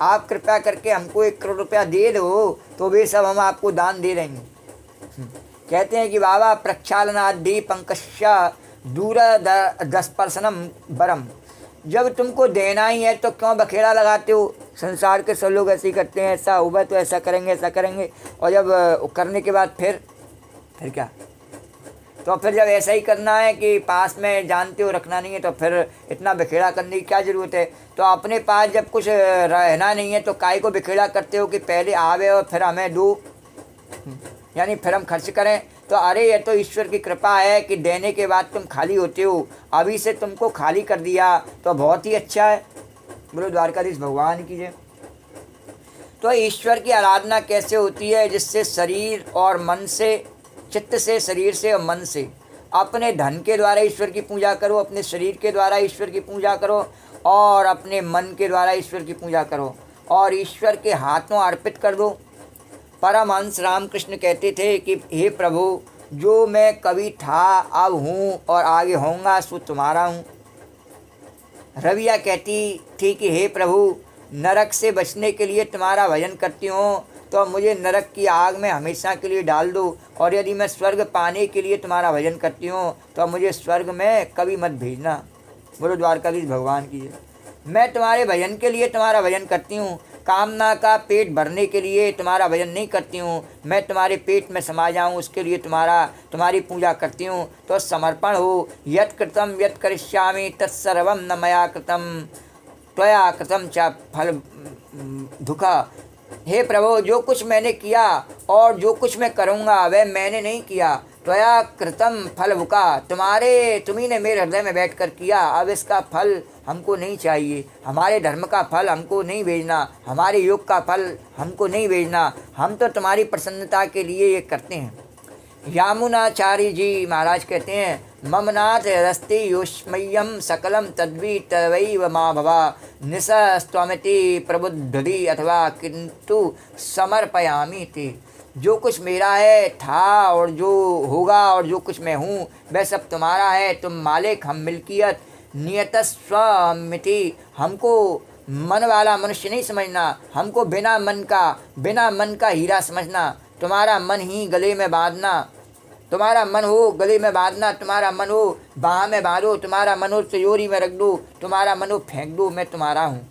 आप कृपया करके हमको 1 करोड़ रुपया दे दो तो वे सब हम आपको दान दे देंगे। कहते हैं कि बाबा प्रक्षालनादि पंकश्य दूर 10% बरम, जब तुमको देना ही है तो क्यों बखेड़ा लगाते हो? संसार के सब लोग ऐसे ही करते हैं, ऐसा हुआ तो ऐसा करेंगे ऐसा करेंगे, और जब करने के बाद फिर क्या? तो फिर जब ऐसा ही करना है कि पास में जानते हो रखना नहीं है तो फिर इतना बिखेड़ा करने की क्या ज़रूरत है? तो अपने पास जब कुछ रहना नहीं है तो काहे को बिखेड़ा करते हो कि पहले आवे और फिर हमें दो, यानी फिर हम खर्च करें। तो अरे ये तो ईश्वर की कृपा है कि देने के बाद तुम खाली होते हो, अभी से तुमको खाली कर दिया तो बहुत ही अच्छा है। बोलो द्वारकाधीश भगवान की जय। तो ईश्वर की आराधना कैसे होती है? जिससे शरीर और मन से, चित्त से, शरीर से और मन से, अपने धन के द्वारा ईश्वर की पूजा करो, अपने शरीर के द्वारा ईश्वर की पूजा करो, और अपने मन के द्वारा ईश्वर की पूजा करो, और ईश्वर के हाथों अर्पित कर दो। परमहंस रामकृष्ण कहते थे कि हे प्रभु, जो मैं कभी था, अब हूँ और आगे होऊंगा सो तुम्हारा हूँ। रविया कहती थी कि हे प्रभु, नरक से बचने के लिए तुम्हारा भजन करती हूँ तो मुझे नरक की आग में हमेशा के लिए डाल दो, और यदि मैं स्वर्ग पाने के लिए तुम्हारा भजन करती हूँ तो मुझे स्वर्ग में कभी मत भेजना। बोलो द्वारकाधीश भगवान की जय। मैं तुम्हारे भजन के लिए तुम्हारा भजन करती हूँ, कामना का पेट भरने के लिए तुम्हारा भजन नहीं करती हूँ। मैं तुम्हारे पेट में समा जाऊँ उसके लिए तुम्हारी पूजा करती हूँ। तो समर्पण हो। यत् कृतं यत् करिष्यामि तत्सर्वं न मया कृतं त्वया कृतं च फल दुःखा। हे प्रभु, जो कुछ मैंने किया और जो कुछ मैं करूँगा वह मैंने नहीं किया। त्वया कृतं फल भुका, तुम्ही ने मेरे हृदय में बैठकर किया, अब इसका फल हमको नहीं चाहिए। हमारे धर्म का फल हमको नहीं भेजना, हमारे योग का फल हमको नहीं भेजना, हम तो तुम्हारी प्रसन्नता के लिए ये करते हैं। यामुनाचार्य जी महाराज कहते हैं, ममनाथ रस्ते योष्मय्यम सकलम तद्वी तवैव मा भवा निसस्त्वमिति प्रबुद्धि अथवा किंतु समर्पयामि ते। जो कुछ मेरा है, था और जो होगा और जो कुछ मैं हूँ वह सब तुम्हारा है, तुम मालिक हम मिल्कियत। नियतस्वमिति, हमको मन वाला मनुष्य नहीं समझना, हमको बिना मन का हीरा समझना। तुम्हारा मन ही गले में बांधना, तुम्हारा मन हो गले में बांधना, तुम्हारा मन हो बाह में बांधो, तुम्हारा मन हो तिजोरी में रख दो, तुम्हारा मन हो फेंक दो, मैं तुम्हारा हूँ।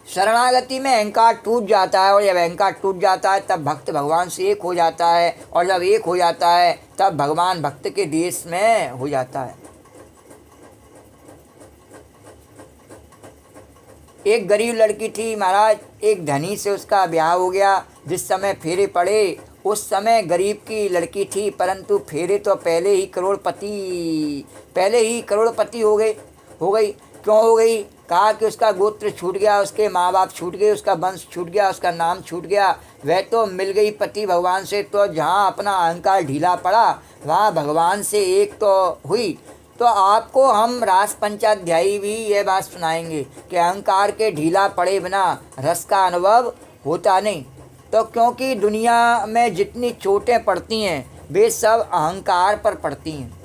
शरणागति में अहंकार टूट जाता है, और जब अहंकार टूट जाता है तब भक्त भगवान से एक हो जाता है, और जब एक हो जाता है तब भगवान भक्त के देश में हो जाता है। एक गरीब लड़की थी महाराज, एक धनी से उसका ब्याह हो गया। जिस समय फेरे पड़े उस समय गरीब की लड़की थी, परंतु फेरे तो पहले ही करोड़पति हो गई। क्यों हो गई? कहा कि उसका गोत्र छूट गया, उसके माँ बाप छूट गए, उसका वंश छूट गया, उसका नाम छूट गया। वह तो मिल गई पति भगवान से, तो जहाँ अपना अहंकार ढीला पड़ा वहाँ भगवान से एक तो हुई। तो आपको हम रास पंचाध्यायी भी यह बात सुनाएंगे कि अहंकार के ढीला पड़े बिना रस का अनुभव होता नहीं। तो क्योंकि दुनिया में जितनी चोटें पड़ती हैं वे सब अहंकार पर पड़ती हैं।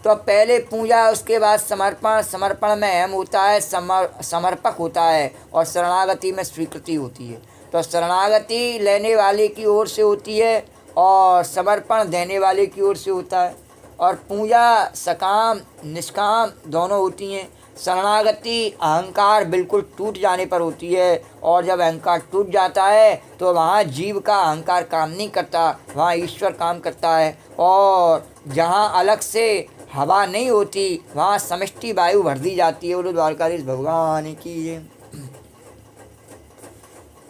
तो पहले पूजा, उसके बाद समर्पण में अहम होता है, समर्पक होता है, और शरणागति में स्वीकृति होती है। तो शरणागति लेने वाले की ओर से होती है और समर्पण देने वाले की ओर से होता है। और पूजा सकाम निष्काम दोनों होती हैं। शरणागति अहंकार बिल्कुल टूट जाने पर होती है, और जब अहंकार टूट जाता है तो वहाँ जीव का अहंकार काम नहीं करता, वहाँ ईश्वर काम करता है। और जहाँ अलग से हवा नहीं होती वहाँ समष्टि वायु भर दी जाती है। बोलो द्वारकाधीश भगवान की जय।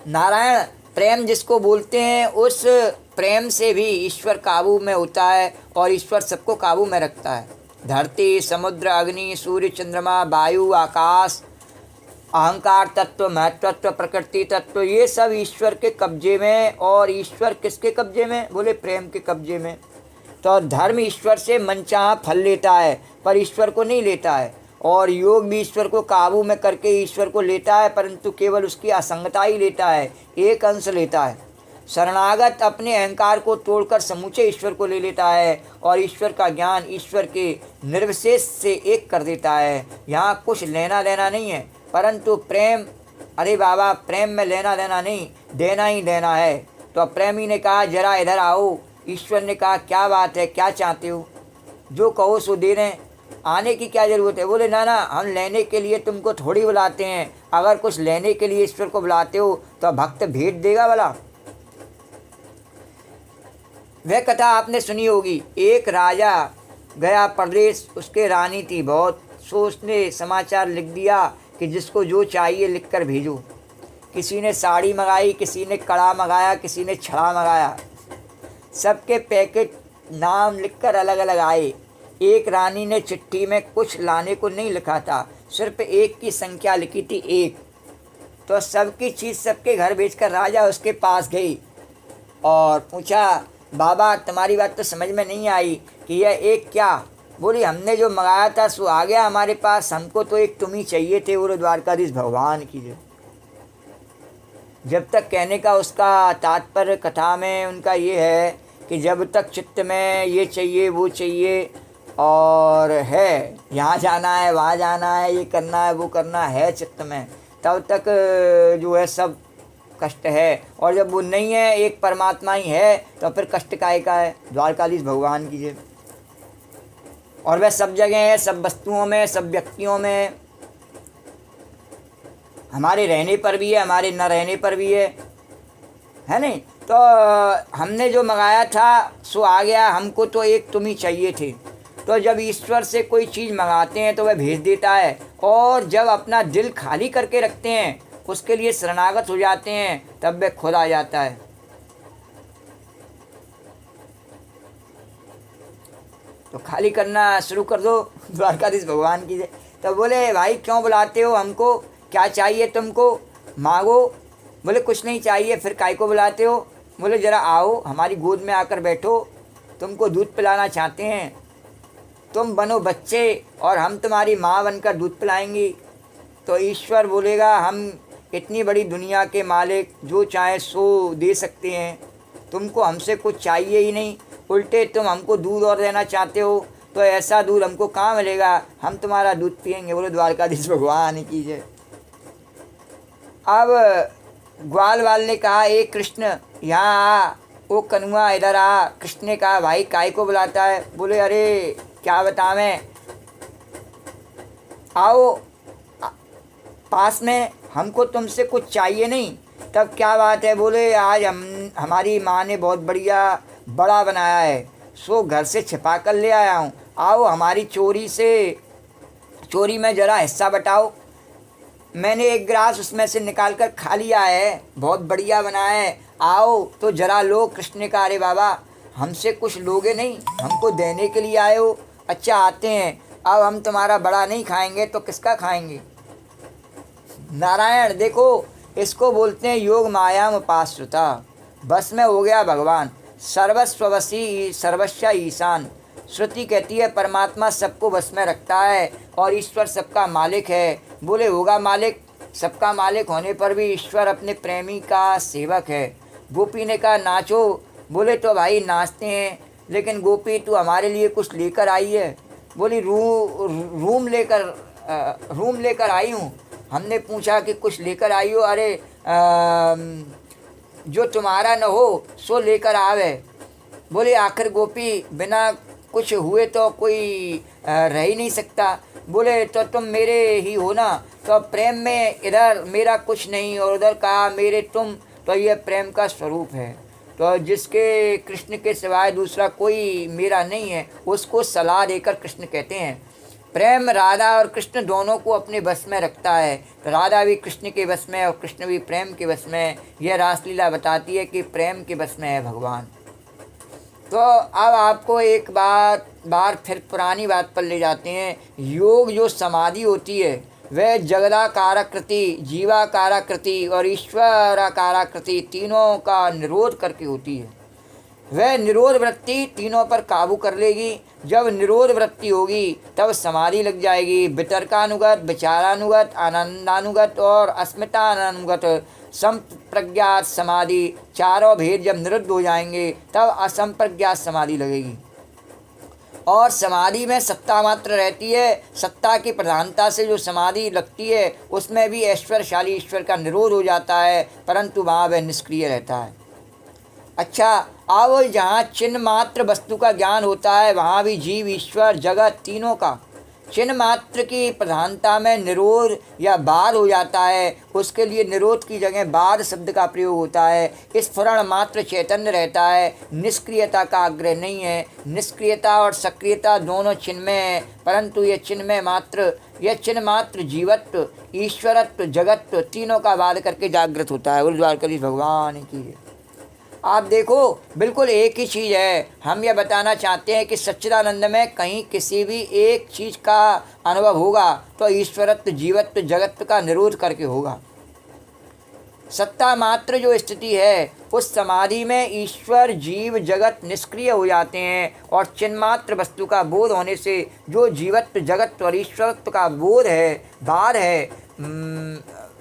नारायण प्रेम जिसको बोलते हैं, उस प्रेम से भी ईश्वर काबू में होता है, और ईश्वर सबको काबू में रखता है। धरती, समुद्र, अग्नि, सूर्य, चंद्रमा, वायु, आकाश, अहंकार तत्व, महत्त्व, प्रकृति तत्व, ये सब ईश्वर के कब्जे में। और ईश्वर किसके कब्जे में? बोले प्रेम के कब्जे में। तो धर्म ईश्वर से मनचाहा फल लेता है, पर ईश्वर को नहीं लेता है। और योग भी ईश्वर को काबू में करके ईश्वर को लेता है, परंतु केवल उसकी असंगता ही लेता है, एक अंश लेता है। शरणागत अपने अहंकार को तोड़कर समूचे ईश्वर को ले लेता है, और ईश्वर का ज्ञान ईश्वर के निर्विशेष से एक कर देता है। यहाँ कुछ लेना देना नहीं है, परंतु प्रेम, अरे बाबा प्रेम में लेना देना नहीं, देना ही देना है। तो प्रेमी ने कहा जरा इधर आओ। ईश्वर ने कहा क्या बात है, क्या चाहते हो? जो कहो सो दे रहे हैं, आने की क्या ज़रूरत है? बोले ना, हम लेने के लिए तुमको थोड़ी बुलाते हैं। अगर कुछ लेने के लिए ईश्वर को बुलाते हो तो भक्त भेंट देगा भला? वह कथा आपने सुनी होगी। एक राजा गया परदेश, उसके रानी थी बहुत, सो उसने समाचार लिख दिया कि जिसको जो चाहिए लिख कर भेजो। किसी ने साड़ी मंगाई, किसी ने कड़ा मंगाया, किसी ने छड़ा मंगाया। सबके पैकेट नाम लिखकर अलग अलग आए। एक रानी ने चिट्ठी में कुछ लाने को नहीं लिखा था, सिर्फ एक की संख्या लिखी थी, एक। तो सबकी चीज़ सबके घर भेजकर राजा उसके पास गई और पूछा बाबा तुम्हारी बात तो समझ में नहीं आई कि यह एक क्या? बोली हमने जो मंगाया था सो आ गया हमारे पास, हमको तो एक तुम ही चाहिए थे। बोलो द्वारकाधीश भगवान की जय। जब तक कहने का उसका तात्पर्य कथा में उनका ये है कि जब तक चित्त में ये चाहिए वो चाहिए और है, यहाँ जाना है वहाँ जाना है, ये करना है वो करना है चित्त में, तब तक जो है सब कष्ट है। और जब वो नहीं है, एक परमात्मा ही है, तो फिर कष्ट काहे का है? द्वारकाधीश भगवान की जय। और वह सब जगह है, सब वस्तुओं में, सब व्यक्तियों में, हमारे रहने पर भी है, हमारे न रहने पर भी है नहीं? तो हमने जो मंगाया था सो आ गया, हमको तो एक तुम ही चाहिए थे। तो जब ईश्वर से कोई चीज़ मंगाते हैं तो वह भेज देता है, और जब अपना दिल खाली करके रखते हैं, उसके लिए शरणागत हो जाते हैं, तब वह खुद आ जाता है। तो खाली करना शुरू कर दो। द्वारकाधीश भगवान की जय। तो बोले भाई क्यों बुलाते हो हमको, क्या चाहिए तुमको, मांगो। बोले कुछ नहीं चाहिए, फिर काय को बुलाते हो? बोले ज़रा आओ हमारी गोद में आकर बैठो, तुमको दूध पिलाना चाहते हैं, तुम बनो बच्चे और हम तुम्हारी माँ बनकर दूध पिलाएंगी। तो ईश्वर बोलेगा हम इतनी बड़ी दुनिया के मालिक, जो चाहे सो दे सकते हैं, तुमको हमसे कुछ चाहिए ही नहीं, उल्टे तुम हमको दूध और देना चाहते हो, तो ऐसा दूध हमको कहाँ मिलेगा, हम तुम्हारा दूध पिएंगे। बोलो द्वारकाधीश भगवान की जय। अब ग्वाल वाल ने कहा ए कृष्ण यहाँ आ, ओ कनुआ इधर आ। कृष्ण ने कहा भाई काय को बुलाता है? बोले अरे क्या बतावें, आओ पास में, हमको तुमसे कुछ चाहिए नहीं। तब क्या बात है? बोले आज हमारी माँ ने बहुत बढ़िया बड़ा बनाया है, सो घर से छिपा कर ले आया हूँ। आओ हमारी चोरी में ज़रा हिस्सा बटाओ। मैंने एक गिलास उसमें से निकाल कर खा लिया है, बहुत बढ़िया बना है। आओ तो जरा लो। कृष्ण ने कहा, अरे बाबा हमसे कुछ लोगे नहीं, हमको देने के लिए आए हो। अच्छा आते हैं, अब हम तुम्हारा बड़ा नहीं खाएंगे तो किसका खाएंगे। नारायण देखो, इसको बोलते हैं योग माया में उपाश्रिता। बस में हो गया भगवान, सर्वस्वसी सर्वस्व ईशान। श्रुति कहती है परमात्मा सबको बस में रखता है और ईश्वर सबका मालिक है। बोले होगा मालिक, सबका मालिक होने पर भी ईश्वर अपने प्रेमी का सेवक है। गोपी ने कहा नाचो। बोले तो भाई नाचते हैं, लेकिन गोपी तू हमारे लिए कुछ लेकर आई है। बोली रूम लेकर आई हूँ। हमने पूछा कि कुछ लेकर आई हो। अरे जो तुम्हारा न हो सो लेकर आवे। बोले आखिर गोपी बिना कुछ हुए तो कोई रह ही नहीं सकता। बोले तो तुम मेरे ही हो ना, तो प्रेम में इधर मेरा कुछ नहीं और उधर कहा मेरे तुम, तो यह प्रेम का स्वरूप है। तो जिसके कृष्ण के सिवाय दूसरा कोई मेरा नहीं है, उसको सलाह देकर कृष्ण कहते हैं। प्रेम राधा और कृष्ण दोनों को अपने बस में रखता है। तो राधा भी कृष्ण के बस में और कृष्ण भी प्रेम के बस में। यह रासलीला बताती है कि प्रेम के बस में है भगवान। तो अब आपको एक बार फिर पुरानी बात पर ले जाते हैं। योग जो समाधि होती है वह जगदाकाराकृति, जीवाकाराकृति और ईश्वराकाराकृति तीनों का निरोध करके होती है। वह निरोध वृत्ति तीनों पर काबू कर लेगी। जब निरोध वृत्ति होगी तब समाधि लग जाएगी। वितर्कानुगत, विचारानुगत, आनंदानुगत और अस्मितानुगत संप्रज्ञात समाधि, चारों भेद जब निरुद्ध हो जाएंगे तब असंप्रज्ञात समाधि लगेगी। और समाधि में सत्ता मात्र रहती है। सत्ता की प्रधानता से जो समाधि लगती है उसमें भी ऐश्वर्यशाली ईश्वर का निरोध हो जाता है, परंतु वहाँ वह निष्क्रिय रहता है। अच्छा, अब जहाँ चिन्ह मात्र वस्तु का ज्ञान होता है वहाँ भी जीव, ईश्वर, जगत तीनों का चिन्ह मात्र की प्रधानता में निरोध या बाध हो जाता है। उसके लिए निरोध की जगह बाध शब्द का प्रयोग होता है। स्फुरण मात्र चैतन्य रहता है, निष्क्रियता का आग्रह नहीं है। निष्क्रियता और सक्रियता दोनों चिन्ह में है, परंतु यह चिन्ह मात्र जीवत्व, ईश्वरत्व, जगत्व तीनों का बाध करके जागृत होता है। उर्द्वारकधीश भगवान की। आप देखो बिल्कुल एक ही चीज़ है। हम यह बताना चाहते हैं कि सच्चिदानंद में कहीं किसी भी एक चीज़ का अनुभव होगा तो ईश्वरत्व, जीवत्व, जगत्व का निरोध करके होगा। सत्ता मात्र जो स्थिति है उस समाधि में ईश्वर, जीव, जगत निष्क्रिय हो जाते हैं और चिन्मात्र वस्तु का बोध होने से जो जीवत्व, जगत्व और ईश्वरत्व का बोध है, बाध है,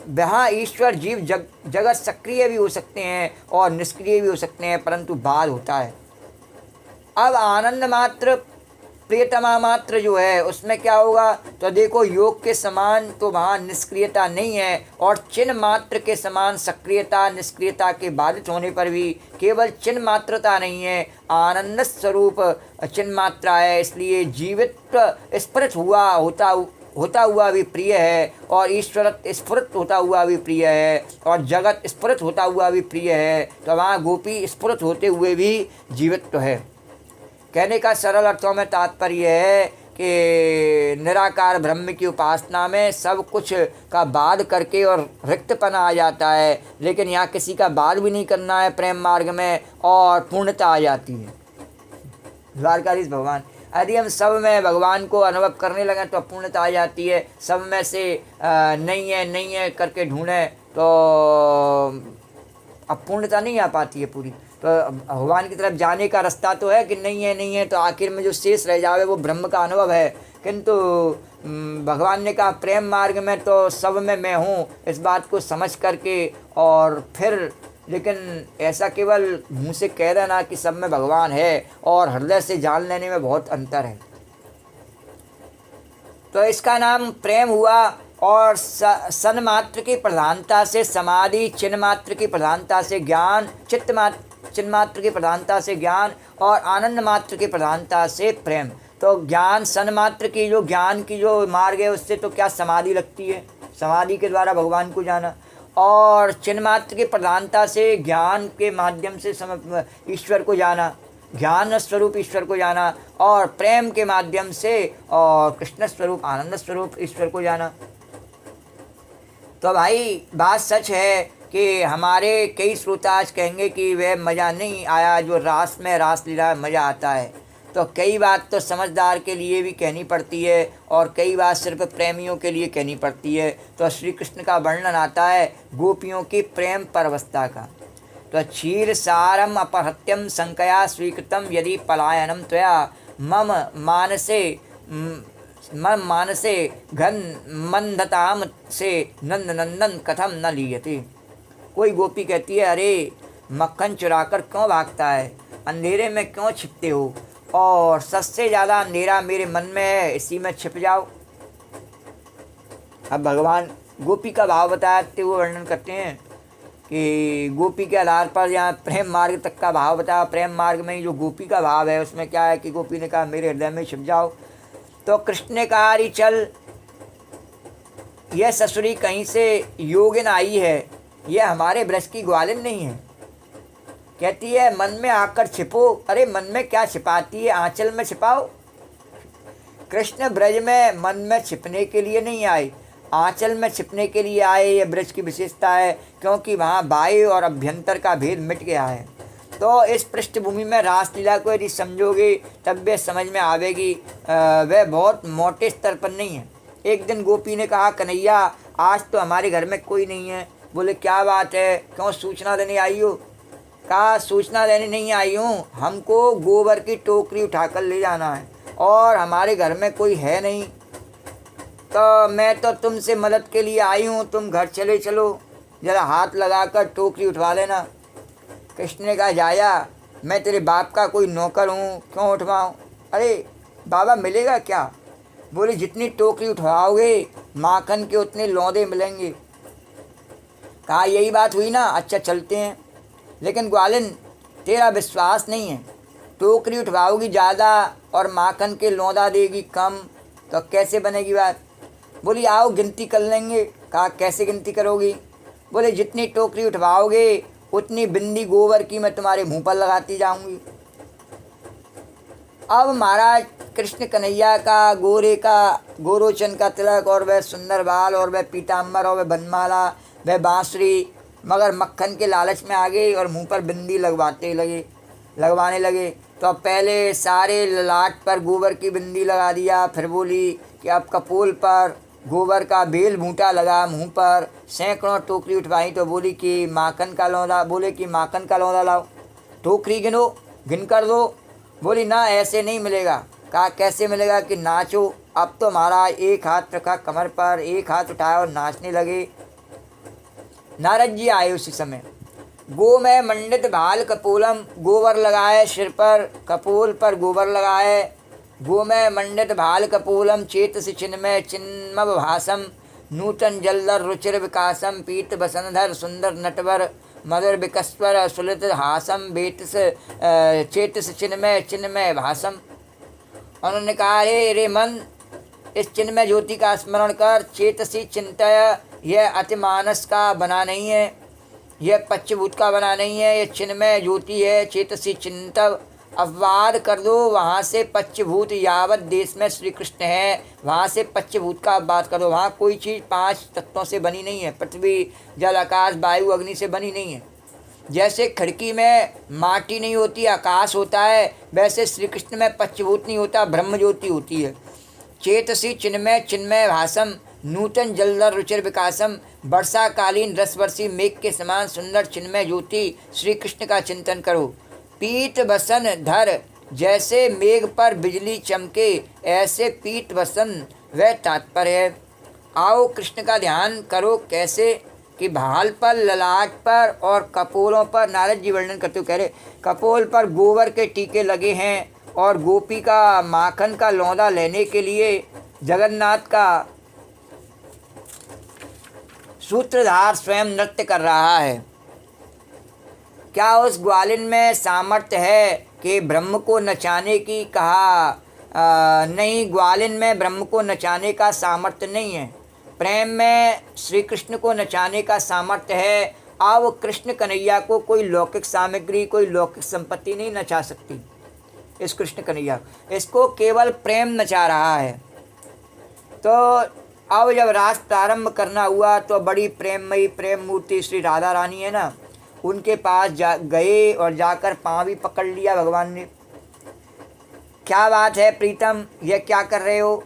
वहाँ ईश्वर, जीव, जगत सक्रिय भी हो सकते हैं और निष्क्रिय भी हो सकते हैं, परंतु बाध होता है। अब आनंद मात्र, प्रियतमा मात्र जो है उसमें क्या होगा, तो देखो योग के समान तो वहाँ निष्क्रियता नहीं है और चिन्ह मात्र के समान सक्रियता, निष्क्रियता के बाधित होने पर भी केवल चिन्ह मात्रता नहीं है, आनंद स्वरूप चिन्ह मात्रा है। इसलिए जीवित्व स्फुरित होता हुआ भी प्रिय है और ईश्वर स्फुरित होता हुआ भी प्रिय है और जगत स्फुरित होता हुआ भी प्रिय है। तो वहाँ गोपी स्फुरित होते हुए भी जीवित्व है। कहने का सरल अर्थों में तात्पर्य है कि निराकार ब्रह्म की उपासना में सब कुछ का बाध करके और रिक्तपना आ जाता है, लेकिन यहाँ किसी का बाध भी नहीं करना है प्रेम मार्ग में और पूर्णता आ जाती है। द्वारकाधीश भगवान, यदि हम सब में भगवान को अनुभव करने लगे तो पूर्णता आ जाती है। सब में से नहीं है करके ढूंढें तो अब पूर्णता नहीं आ पाती है पूरी। तो भगवान की तरफ जाने का रास्ता तो है कि नहीं है, तो आखिर में जो शेष रह जावे वो ब्रह्म का अनुभव है। किंतु भगवान ने कहा प्रेम मार्ग में तो सब में मैं हूँ, इस बात को समझ करके और फिर, लेकिन ऐसा केवल मुँह से कह देना कि सब में भगवान है और हृदय से जान लेने में बहुत अंतर है। तो इसका नाम प्रेम हुआ। और सन मात्र की प्रधानता से समाधि, चिन्ह मात्र की प्रधानता से ज्ञान, चिन्ह मात्र की प्रधानता से ज्ञान और आनंद मात्र की प्रधानता से प्रेम। तो ज्ञान, सन मात्र की जो ज्ञान की जो मार्ग है उससे तो क्या समाधि लगती है, समाधि के द्वारा भगवान को जाना। और चिन्ह मात्र की प्रधानता से ज्ञान के माध्यम से ईश्वर को जाना। ज्ञान स्वरूप ईश्वर को जाना और प्रेम के माध्यम से और कृष्ण स्वरूप आनंद स्वरूप ईश्वर को जाना। तो भाई बात सच है कि हमारे कई श्रोता आज कहेंगे कि वह मज़ा नहीं आया जो रास में रास लीला मज़ा आता है। तो कई बात तो समझदार के लिए भी कहनी पड़ती है और कई बात सिर्फ प्रेमियों के लिए कहनी पड़ती है। तो श्री कृष्ण का वर्णन आता है गोपियों की प्रेम परवस्था का। तो क्षीर सारम अपहत्यम संकया स्वीकृतम यदि पलायनम त्वया मम मानसे घन मंदताम से नंद नंदन कथम न लीयते। कोई गोपी कहती है अरे मक्खन चुराकर क्यों भागता है, अंधेरे में क्यों छिपते हो, और सबसे ज़्यादा अंधेरा मेरे मन में है, इसी में छिप जाओ। अब भगवान गोपी का भाव बताते हुए वर्णन करते हैं कि गोपी के आधार पर यहाँ प्रेम मार्ग तक का भाव बताया। प्रेम मार्ग में जो गोपी का भाव है उसमें क्या है कि गोपी ने कहा मेरे हृदय में छिप जाओ। तो कृष्ण ने कहा अरे चल, यह ससुरी कहीं से योगिन आई है, यह हमारे ब्रज की ग्वालिन नहीं है। कहती है मन में आकर छिपो। अरे मन में क्या छिपाती है, आंचल में छिपाओ। कृष्ण ब्रज में मन में छिपने के लिए नहीं आए, आंचल में छिपने के लिए आए। ये ब्रज की विशेषता है क्योंकि वहाँ बाह्य और अभ्यंतर का भेद मिट गया है। तो इस पृष्ठभूमि में रासलीला को यदि समझोगे तब वे समझ में आवेगी। वह बहुत मोटे स्तर पर नहीं है। एक दिन गोपी ने कहा कन्हैया आज तो हमारे घर में कोई नहीं है। बोले क्या बात है, क्यों सूचना देने आई हो? कहा सूचना देने नहीं आई हूँ, हमको गोबर की टोकरी उठाकर ले जाना है और हमारे घर में कोई है नहीं। तो मैं तो तुमसे मदद के लिए आई हूँ, तुम घर चले चलो, ज़रा हाथ लगाकर टोकरी उठवा लेना। कृष्ण ने कहा जाया, मैं तेरे बाप का कोई नौकर हूँ, क्यों उठवाऊँ? अरे बाबा मिलेगा क्या? बोले जितनी टोकरी उठवाओगे माखन के उतने लौंदे मिलेंगे। कहा यही बात हुई ना, अच्छा चलते हैं। लेकिन ग्वालिन तेरा विश्वास नहीं है, टोकरी उठवाओगी ज़्यादा और माखन के लौंदा देगी कम, तो कैसे बनेगी बात? बोली आओ गिनती कर लेंगे। कहा कैसे गिनती करोगी? बोले जितनी टोकरी उठवाओगे उतनी बिंदी गोबर की मैं तुम्हारे मुंह पर लगाती जाऊंगी। अब महाराज कृष्ण कन्हैया का गोरोचन का तिलक और वह सुंदर बाल और वह पीताम्बर और वह बनमाला वह बांसुरी, मगर मक्खन के लालच में आ गए और मुंह पर बिंदी लगवाने लगे। तो पहले सारे ललाट पर गोबर की बिंदी लगा दिया, फिर बोली कि अब कपोल पर गोबर का बेल बूटा लगा, मुंह पर सैकड़ों टोकरी उठवाई। तो बोली कि माखन का लौंदा, बोले कि माखन का लौंदा लाओ, टोकरी गिनो, गिन कर दो। बोली ना ऐसे नहीं मिलेगा। कहा कैसे मिलेगा? कि नाचो। अब तो महाराज एक हाथ रखा कमर पर, एक हाथ उठाया और नाचने लगे। नारद जी आए उसी समय। गो में मंडित भाल कपोलम, गोबर लगाए सिर पर, कपोल पर गोबर लगाए। गो में मंडित भाल कपोलम चेतसि चिन्मय चिन्मव भासम नूतन जलधर रुचिर विकासम पीत बसंधर सुंदर नटवर मधुर विकस्वर सुलित हासम बेतस चेतस चिन्मय भासम। उन्होंने कहा रे मन, इस चिन्मय ज्योति का स्मरण कर, चेतसी चिंतय, यह अतिमानस का बना नहीं है, यह पंचभूत का बना नहीं है, यह चिन्मय ज्योति है। चेतसी चिंतव, अपवाद कर दो वहाँ से पंचभूत, यावत देश में श्री कृष्ण है वहाँ से पंचभूत का अपवाद कर दो। वहाँ कोई चीज़ 5 तत्वों से बनी नहीं है, पृथ्वी जल आकाश वायु अग्नि से बनी नहीं है। जैसे खिड़की में माटी नहीं होती आकाश होता है, वैसे श्री कृष्ण में पंचभूत नहीं होता, ब्रह्म ज्योति होती है। चेतसी चिन्मय भासम नूतन जलधर रुचिर विकासम, वर्षाकालीन रसवर्षी मेघ के समान सुंदर चिन्मय ज्योति श्री कृष्ण का चिंतन करो। पीत बसन धर, जैसे मेघ पर बिजली चमके ऐसे पीत बसन वह तात्पर्य है। आओ कृष्ण का ध्यान करो। कैसे? कि भाल पर, ललाट पर और कपोलों पर। नारद जी वर्णन करते हुए कह रहे कपोल पर गोबर के टीके लगे हैं और गोपी का माखन का लौंदा लेने के लिए जगन्नाथ का सूत्रधार स्वयं नृत्य कर रहा है। क्या उस ग्वालिन में सामर्थ्य है कि ब्रह्म को नचाने की? कहा नहीं, ग्वालिन में ब्रह्म को नचाने का सामर्थ्य नहीं है, प्रेम में श्री कृष्ण को नचाने का सामर्थ्य है। अब कृष्ण कन्हैया को कोई लौकिक सामग्री, कोई लौकिक संपत्ति नहीं नचा सकती। इस कृष्ण कन्हैया, इसको केवल प्रेम नचा रहा है। तो अब जब रास प्रारंभ करना हुआ तो बड़ी प्रेममयी प्रेम मूर्ति श्री राधा रानी है ना, उनके पास गए और जाकर पाँव भी पकड़ लिया भगवान ने। क्या बात है प्रीतम, ये क्या कर रहे हो?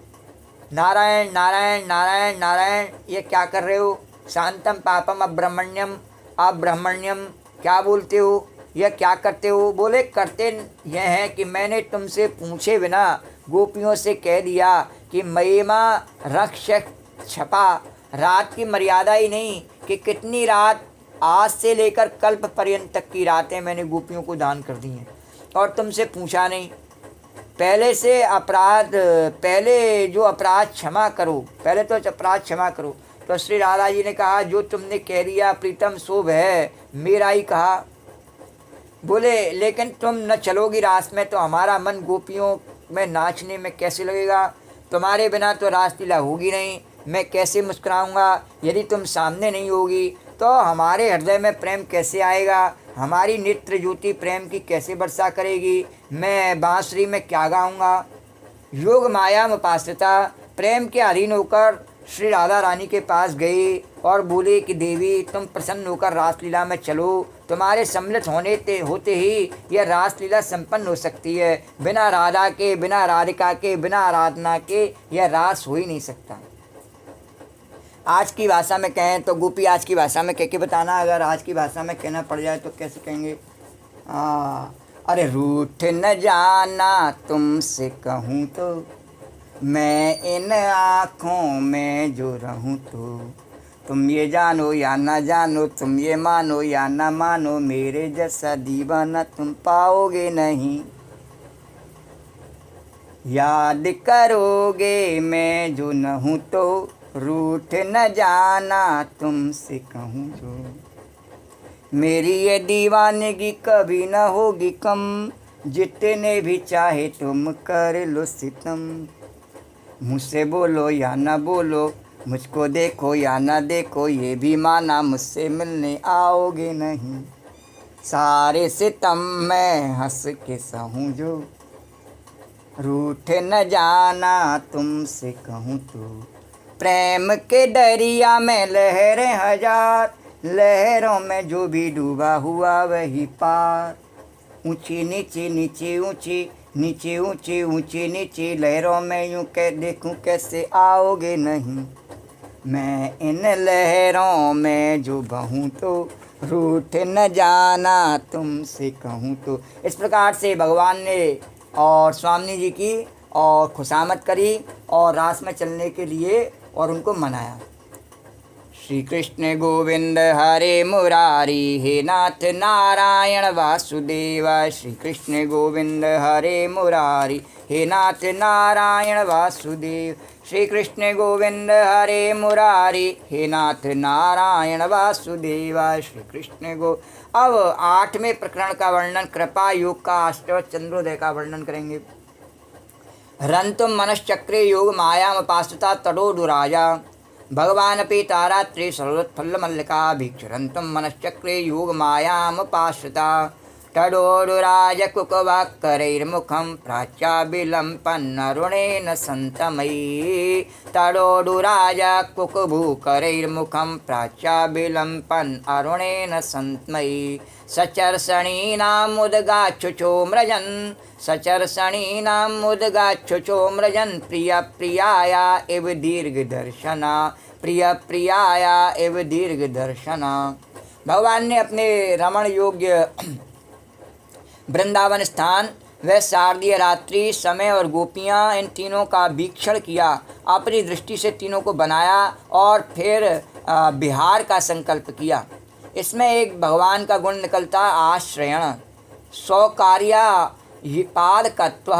नारायण नारायण नारायण नारायण, ये क्या कर रहे हो? शांतम पापम अब्रह्मण्यम, आप ब्रह्मण्यम क्या बोलते हो? यह क्या करते हो? बोले करते यह है कि मैंने तुमसे पूछे बिना गोपियों से कह दिया कि महिमा रक्ष छपा। रात की मर्यादा ही नहीं कि कितनी रात, आज से लेकर कल्प पर्यंत तक की रातें मैंने गोपियों को दान कर दी हैं और तुमसे पूछा नहीं। पहले से अपराध, पहले जो अपराध क्षमा करो, पहले तो अपराध क्षमा करो। तो श्री राधा जी ने कहा जो तुमने कह दिया प्रीतम शुभ है, मेरा ही कहा। बोले लेकिन तुम न चलोगी रास में तो हमारा मन गोपियों में नाचने में कैसे लगेगा? तुम्हारे बिना तो रासलीला होगी नहीं, मैं कैसे मुस्कुराऊंगा? यदि तुम सामने नहीं होगी तो हमारे हृदय में प्रेम कैसे आएगा? हमारी नेत्र ज्योति प्रेम की कैसे वर्षा करेगी? मैं बांसुरी में क्या गाऊंगा? योग माया में उपासिता प्रेम के अधीन होकर श्री राधा रानी के पास गई और बोले कि देवी तुम प्रसन्न होकर रासलीला में चलो, तुम्हारे सम्मिलित होते ही यह रासलीला संपन्न हो सकती है। बिना राधा के, बिना राधिका के, बिना आराधना के यह रास हो ही नहीं सकता। आज की भाषा में कहें तो गोपी आज की भाषा में कह के बताना, अगर आज की भाषा में कहना पड़ जाए तो कैसे कहेंगे? अरे रूठ न जाना तुमसे कहूँ तो, मैं इन आँखों में जो रहूँ तो, तुम ये जानो या ना जानो, तुम ये मानो या ना मानो, मेरे जैसा दीवाना तुम पाओगे नहीं। याद करोगे मैं जो न हूँ तो, रूठ न जाना तुमसे कहूँ जो, मेरी ये दीवानगी कभी न होगी कम, जितने भी चाहे तुम कर लो सितम। मुझसे बोलो या ना बोलो, मुझको देखो या ना देखो, ये भी माना मुझसे मिलने आओगे नहीं। सारे सितम मैं हंस के सहूँ जो, रूठ न जाना तुमसे कहूँ तो। प्रेम के दरिया में लहरें हजार, लहरों में जो भी डूबा हुआ वही पार। ऊंची नीचे नीचे ऊंची, नीचे ऊंची ऊंची नीचे, लहरों में यूं कह देखूं कैसे आओगे नहीं। मैं इन लहरों में जो बहूँ तो, रूठ न जाना तुमसे कहूँ तो। इस प्रकार से भगवान ने और स्वामी जी की और खुशामद करी और रास में चलने के लिए और उनको मनाया। श्री कृष्ण गोविंद हरे मुरारी, हे नाथ नारायण वासुदेव। श्री कृष्ण गोविंद हरे मुरारी, हे नाथ नारायण वासुदेव। श्री कृष्ण गोविंद हरे मुरारी, हे नाथ नारायण वासुदेव। श्री कृष्ण गो। अब 8वें प्रकरण का वर्णन, कृपा योग का अष्टव चंद्रोदय का वर्णन करेंगे। रंतुम मनश्चक्रे योग मायामुपाश्रिता तडोडुराजा, भगवान अपि तारात्रे सर्वोत्फुल्लमल्लिका, भिक्षुरन्तुं मनश्चक्रे योग मायामुपाश्रिता। तडोडुराज कुकवाक्करैर्मुखं प्राच्याभिलम्पन्नरुणेन सन्तमयी। तडोडुराज कुकभूकरैर्मुखं प्राच्याभिलम्पन् अरुणेन सन्तमयी। सचर्षणीनामुद्गाच्छुचो मृजन्, सचर्षणीनामुद्गाच्छुचो मृजन्, प्रियप्रियाया इव दीर्घदर्शना, प्रियप्रियाया इव दीर्घदर्शना। भगवान ने अपने रमण योग्य वृंदावन स्थान व शारदीय रात्रि समय और गोपियाँ, इन तीनों का वीक्षण किया, अपनी दृष्टि से तीनों को बनाया और फिर विहार का संकल्प किया। इसमें एक भगवान का गुण निकलता, आश्रयण सौकार्यापादकत्व।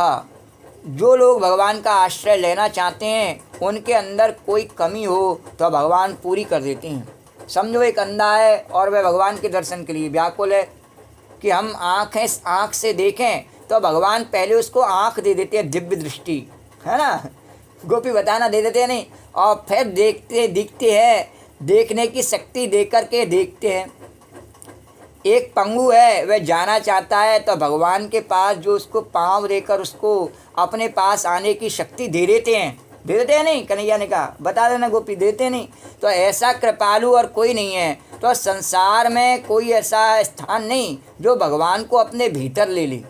जो लोग भगवान का आश्रय लेना चाहते हैं उनके अंदर कोई कमी हो तो भगवान पूरी कर देते हैं। समझो एक अंधा है और वह भगवान के दर्शन के लिए व्याकुल है कि हम आँख से देखें, तो भगवान पहले उसको आँख दे देते हैं, दिव्य दृष्टि, है ना। गोपी बताना दे देते हैं नहीं, और फिर दिखते हैं, देखने की शक्ति दे कर के देखते हैं। एक पंगु है, वह जाना चाहता है तो भगवान के पास जो उसको पाँव देकर उसको अपने पास आने की शक्ति दे देते हैं। दे देते हैं नहीं? कन्हैया ने कहा, बता देना गोपी, देते नहीं? तो ऐसा कृपालु और कोई नहीं है। तो संसार में कोई ऐसा स्थान नहीं जो भगवान को अपने भीतर ले ले।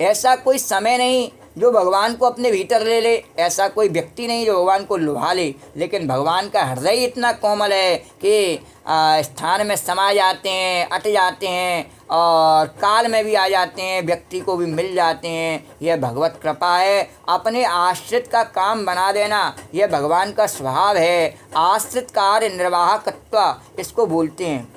ऐसा कोई समय नहीं जो भगवान को अपने भीतर ले ले। ऐसा कोई व्यक्ति नहीं जो भगवान को लुभा ले। लेकिन भगवान का हृदय इतना कोमल है कि स्थान में समा जाते हैं, अट जाते हैं और काल में भी आ जाते हैं, व्यक्ति को भी मिल जाते हैं। यह भगवत कृपा है। अपने आश्रित का काम बना देना यह भगवान का स्वभाव है। आश्रित कार्य निर्वाहकत्व इसको बोलते हैं।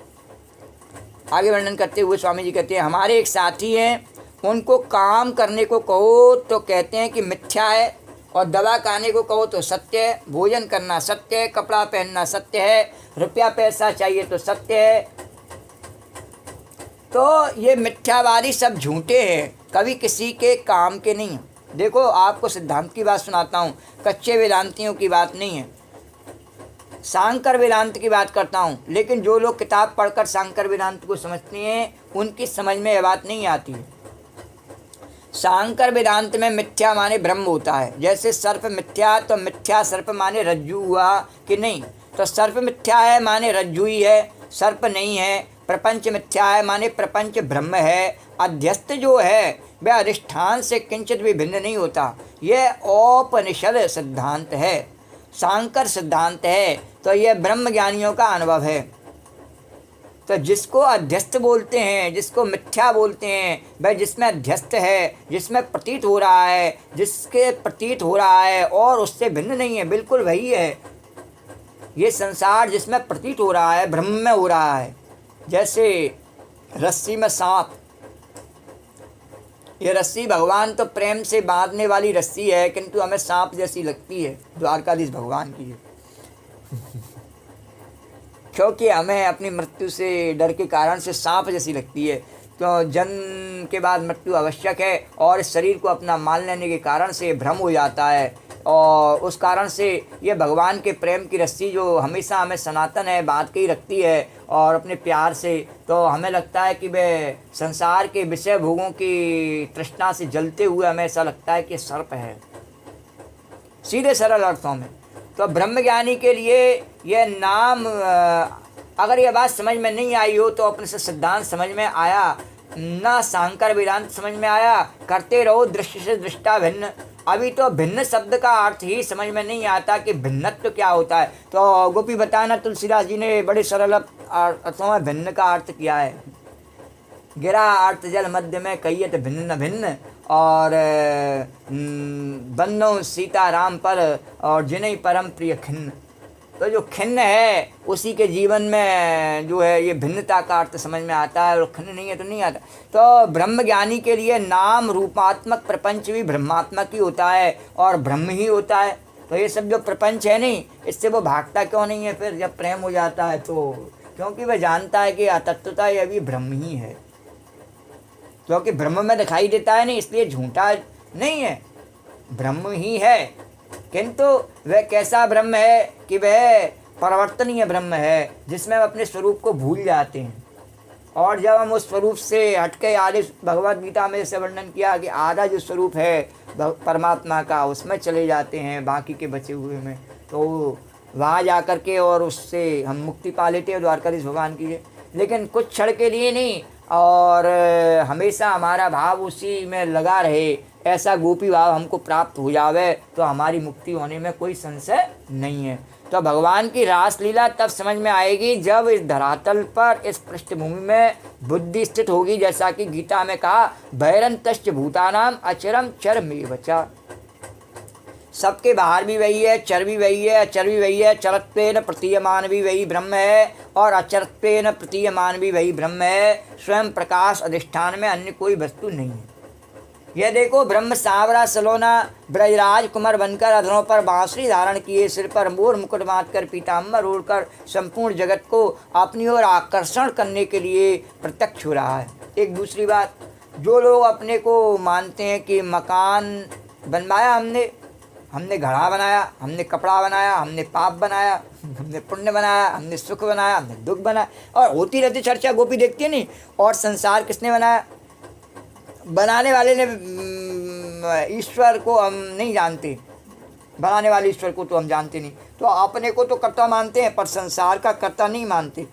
आगे वर्णन करते हुए स्वामी जी कहते हैं, हमारे एक साथी हैं, उनको काम करने को कहो तो कहते हैं कि मिथ्या है, और दवा खाने को कहो तो सत्य है, भोजन करना सत्य है, कपड़ा पहनना सत्य है, रुपया पैसा चाहिए तो सत्य है। तो ये मिथ्यावादी सब झूठे हैं, कभी किसी के काम के नहीं हैं। देखो, आपको सिद्धांत की बात सुनाता हूँ, कच्चे वेदांतियों की बात नहीं है, सांकर वेदांत की बात करता हूँ। लेकिन जो लोग किताब पढ़कर सांकर वेदांत को समझते हैं, उनकी समझ में यह बात नहीं आती है। सांकर वेदांत में मिथ्या माने ब्रह्म होता है। जैसे सर्प मिथ्या, तो मिथ्या सर्प माने रज्जु हुआ कि नहीं? तो सर्प मिथ्या है माने रज्जु ही है, सर्प नहीं है। प्रपंच मिथ्या है माने प्रपंच ब्रह्म है। अध्यस्त जो है वह अधिष्ठान से किंचित भी भिन्न नहीं होता। यह औपनिषद सिद्धांत है, सांकर सिद्धांत है। तो यह ब्रह्म ज्ञानियों का अनुभव है। तो जिसको अध्यस्त बोलते हैं, जिसको मिथ्या बोलते हैं, वह जिसमें अध्यस्त है, जिसमें प्रतीत हो रहा है, जिसके प्रतीत हो रहा है और उससे भिन्न नहीं है, बिल्कुल वही है। ये संसार जिसमें प्रतीत हो रहा है ब्रह्म में हो रहा है। जैसे रस्सी में सांप, ये रस्सी भगवान तो प्रेम से बांधने वाली रस्सी है, किंतु हमें सांप जैसी लगती है, द्वारकाधीश भगवान की है। क्योंकि हमें अपनी मृत्यु से डर के कारण से सांप जैसी लगती है। तो जन्म के बाद मृत्यु आवश्यक है, और इस शरीर को अपना मान लेने के कारण से भ्रम हो जाता है, और उस कारण से ये भगवान के प्रेम की रस्सी जो हमेशा हमें सनातन है, बांध के ही रखती है और अपने प्यार से। तो हमें लगता है कि वह संसार के विषय भोगों की तृष्णा से जलते हुए हमें ऐसा लगता है कि सर्प है, सीधे सरल अर्थों में। तो ब्रह्मज्ञानी के लिए यह नाम, अगर यह बात समझ में नहीं आई हो तो अपने से सिद्धांत समझ में आया ना, सांकर वेदांत समझ में आया, करते रहो दृश्य से दृष्टा भिन्न। अभी तो भिन्न शब्द का अर्थ ही समझ में नहीं आता कि भिन्नत्व क्या होता है। तो गोपी बताना, तुलसीदास जी ने बड़े सरल अर्थों में भिन्न का अर्थ किया है। गिरा अर्थ जल मध्य में कहियत भिन्न भिन्न, और बन्नो सीता राम पर और जिन्हें परम प्रिय खिन्न। तो जो खिन्न है उसी के जीवन में जो है ये भिन्नता का अर्थ समझ में आता है, और खिन्न नहीं है तो नहीं आता। तो ब्रह्म ज्ञानी के लिए नाम रूपात्मक प्रपंच भी ब्रह्मात्मक ही होता है और ब्रह्म ही होता है। तो ये सब जो प्रपंच है नहीं, इससे वो भागता क्यों नहीं है फिर जब प्रेम हो जाता है? तो क्योंकि वह जानता है कि अतत्वता यह भी ब्रह्म ही है, क्योंकि ब्रह्म में दिखाई देता है नहीं, इसलिए झूठा नहीं है, ब्रह्म ही है। किंतु वह कैसा ब्रह्म है कि वह परिवर्तनीय ब्रह्म है, जिसमें हम अपने स्वरूप को भूल जाते हैं। और जब हम उस स्वरूप से हटके आधे, भगवद गीता में जैसे वर्णन किया कि आधा जो स्वरूप है परमात्मा का, उसमें चले जाते हैं बाकी के बचे हुए में, तो वहाँ जा कर के और उससे हम मुक्ति पा लेते हैं, द्वारकाधीश भगवान की। लेकिन कुछ क्षण के लिए नहीं, और हमेशा हमारा भाव उसी में लगा रहे, ऐसा गोपी भाव हमको प्राप्त हो जावे तो हमारी मुक्ति होने में कोई संशय नहीं है। तो भगवान की रासलीला तब समझ में आएगी जब इस धरातल पर, इस पृष्ठभूमि में बुद्धि स्थित होगी। जैसा कि गीता में कहा, भैरंतश्च भूतानाम अचरम चरमेव च। सबके बाहर भी वही है, चर भी वही है, अचर भी वही है, चरत्वेन प्रतीयमान भी वही ब्रह्म है और अचरत्वेन प्रतीयमान भी वही ब्रह्म है। स्वयं प्रकाश अधिष्ठान में अन्य कोई वस्तु नहीं है। यह देखो, ब्रह्म सांवरा सलोना ब्रजराज कुमार बनकर अधरों पर बांसुरी धारण किए, सिर पर मोर मुकुट बांधकर पीताम्बर ओढ़कर संपूर्ण जगत को अपनी ओर आकर्षण करने के लिए प्रत्यक्ष हो रहा है। एक दूसरी बात, जो लोग अपने को मानते हैं कि मकान बनवाया हमने घड़ा बनाया, हमने कपड़ा बनाया, हमने पाप बनाया, हमने पुण्य बनाया, हमने सुख बनाया, हमने दुख बनाया, और होती रहती चर्चा, गोपी देखती है नहीं। और संसार किसने बनाया? बनाने वाले ने ईश्वर को हम नहीं जानते, बनाने वाले ईश्वर को तो हम जानते नहीं। तो अपने को तो कर्ता मानते हैं पर संसार का कर्ता नहीं मानते,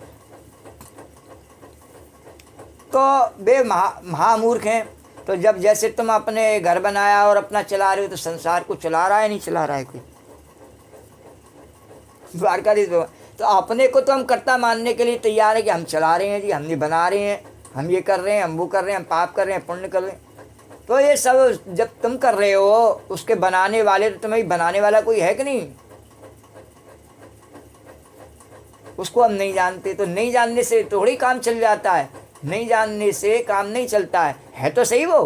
तो वे महामूर्ख हैं। तो जब जैसे तुम अपने घर बनाया और अपना चला रहे हो, तो संसार को चला रहा है नहीं चला रहा है कोई? द्वारकाधीश भगवान तो अपने को तो हम कर्ता मानने के लिए तैयार है कि हम चला रहे हैं जी, हमने बना रहे हैं, हम ये कर रहे हैं, हम वो कर रहे हैं, हम पाप कर रहे हैं, पुण्य कर रहे हैं। तो ये सब जब तुम कर रहे हो, उसके बनाने वाले, तो तुम्हें बनाने वाला कोई है कि नहीं? उसको हम नहीं जानते। तो नहीं जानने से थोड़ी काम चल जाता है, नहीं जानने से काम नहीं चलता है तो सही वो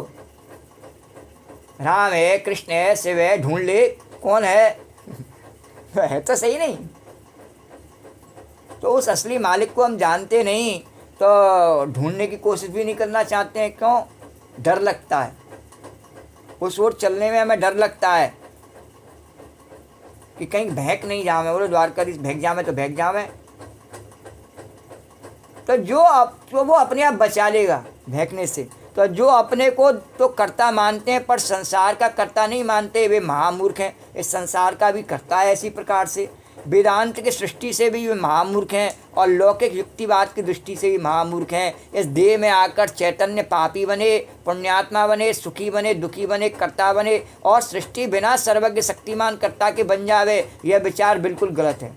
राम है, कृष्ण है, शिव है, ढूंढ ले कौन है तो सही नहीं। तो उस असली मालिक को हम जानते नहीं, तो ढूंढने की कोशिश भी नहीं करना चाहते हैं। क्यों? डर लगता है, उस ओर चलने में हमें डर लगता है कि कहीं बहक नहीं जावे। बोले द्वारकाधीश बहक जावे तो बहक जावे, तो वो अपने आप बचा लेगा बहकने से। तो जो अपने को तो कर्ता मानते हैं पर संसार का कर्ता नहीं मानते, वे महामूर्ख हैं। इस संसार का भी कर्ता है इसी प्रकार से। वेदांत की सृष्टि से भी वे महामूर्ख हैं और लौकिक युक्तिवाद की दृष्टि से भी महामूर्ख हैं। इस देह में आकर चैतन्य पापी बने, पुण्यात्मा बने, सुखी बने, दुखी बने, कर्ता बने और सृष्टि बिना सर्वज्ञ शक्तिमान कर्ता के बन जावे, यह विचार बिल्कुल गलत है।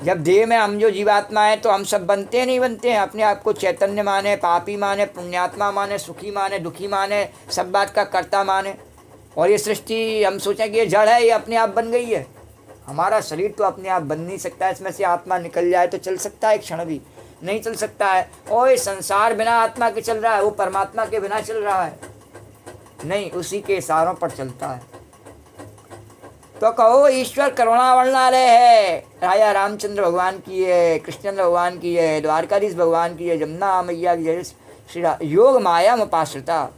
जब देह में हम जो जीवात्मा है तो हम सब बनते नहीं बनते हैं। अपने आप को चैतन्य माने, पापी माने, पुण्यात्मा माने, सुखी माने, दुखी माने, सब बात का कर्ता माने। और ये सृष्टि हम सोचें कि ये जड़ है, ये अपने आप बन गई है। हमारा शरीर तो अपने आप बन नहीं सकता, इसमें से आत्मा निकल जाए तो चल सकता है, एक क्षण भी नहीं चल सकता है। और ये संसार बिना आत्मा के चल रहा है, वो परमात्मा के बिना चल रहा है नहीं, उसी के इशारों पर चलता है। तो कहो ईश्वर करुणा वर्णालय है। राजा रामचंद्र भगवान की है, कृष्णचंद्र भगवान की है, द्वारकाधीश भगवान की है, जमुना मैया की है। श्री योग माया उपाश्रिता,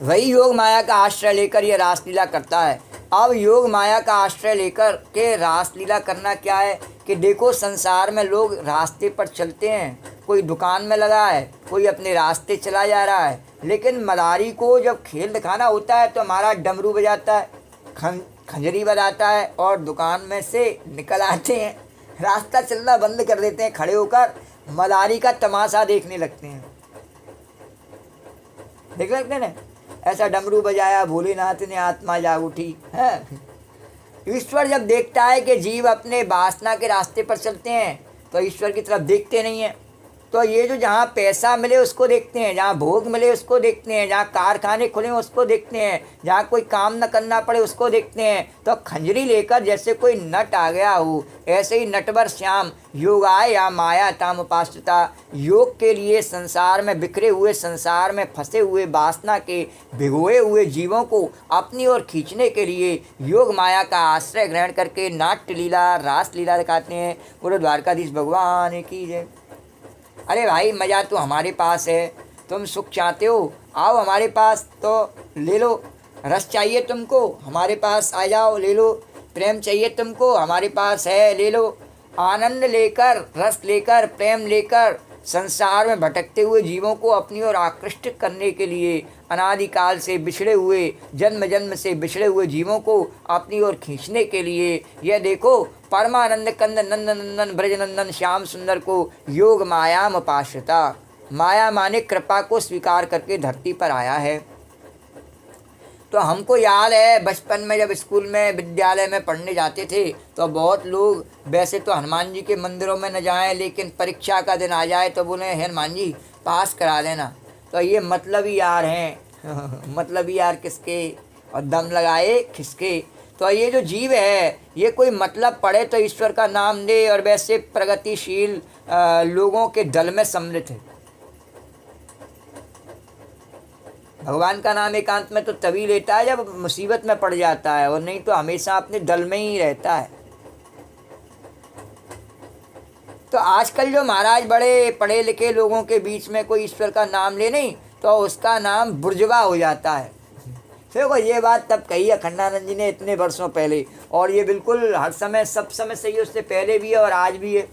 वही योग माया का आश्रय लेकर ये रासलीला करता है। अब योग माया का आश्रय लेकर के रासलीला करना क्या है कि देखो संसार में लोग रास्ते पर चलते हैं, कोई दुकान में लगा है, कोई अपने रास्ते चला जा रहा है, लेकिन मदारी को जब खेल दिखाना होता है तो हमारा डमरू बजाता है, खंजरी बजाता है और दुकान में से निकल आते हैं, रास्ता चलना बंद कर देते हैं, खड़े होकर मदारी का तमाशा देखने लगते हैं। देख लगते हैं ना, ऐसा डमरू बजाया, भोलेनाथ ने आत्मा जाग उठी है। ईश्वर जब देखता है कि जीव अपने वासना के रास्ते पर चलते हैं तो ईश्वर की तरफ देखते नहीं हैं। तो ये जो जहाँ पैसा मिले उसको देखते हैं, जहाँ भोग मिले उसको देखते हैं, जहाँ कारखाने खुले उसको देखते हैं, जहाँ कोई काम न करना पड़े उसको देखते हैं। तो खंजरी लेकर जैसे कोई नट आ गया हो, ऐसे ही नटवर श्याम योगाय या माया ताम उपाश्रिता, योग के लिए संसार में बिखरे हुए, संसार में फंसे हुए, वासना के भिगोए हुए जीवों को अपनी ओर खींचने के लिए योग माया का आश्रय ग्रहण करके नाट्य लीला, रास लीला दिखाते हैं। बोलो द्वारकाधीश भगवान की जय। अरे भाई मज़ा तो हमारे पास है, तुम सुख चाहते हो आओ हमारे पास तो ले लो, रस चाहिए तुमको हमारे पास आ जाओ ले लो, प्रेम चाहिए तुमको हमारे पास है ले लो। आनंद लेकर, रस लेकर, प्रेम लेकर संसार में भटकते हुए जीवों को अपनी ओर आकृष्ट करने के लिए, अनादिकाल से बिछड़े हुए, जन्म जन्म से बिछड़े हुए जीवों को अपनी ओर खींचने के लिए, यह देखो परमानंद कंद नंदन नंदन ब्रजनंदन श्याम सुंदर को योग मायाम उपाश्रिता, माया माने कृपा को स्वीकार करके धरती पर आया है। तो हमको याद है बचपन में जब स्कूल में, विद्यालय में पढ़ने जाते थे तो बहुत लोग वैसे तो हनुमान जी के मंदिरों में न जाएं, लेकिन परीक्षा का दिन आ जाए तो बोले हनुमान जी पास करा देना। तो ये मतलबी यार हैं मतलबी यार किसके, और दम लगाए खिसके। तो ये जो जीव है ये कोई मतलब पढ़े तो ईश्वर का नाम ले, और वैसे प्रगतिशील लोगों के दल में सम्मिलित है। भगवान का नाम एकांत में तो तभी लेता है जब मुसीबत में पड़ जाता है, और नहीं तो हमेशा अपने दल में ही रहता है। तो आजकल जो महाराज बड़े पढ़े लिखे लोगों के बीच में कोई ईश्वर का नाम ले नहीं तो उसका नाम बुर्जुआ हो जाता है। देखो ये बात तब कही अखंडानंद जी ने इतने वर्षों पहले, और ये बिल्कुल हर समय सब समय सही है, उससे पहले भी है और आज भी है।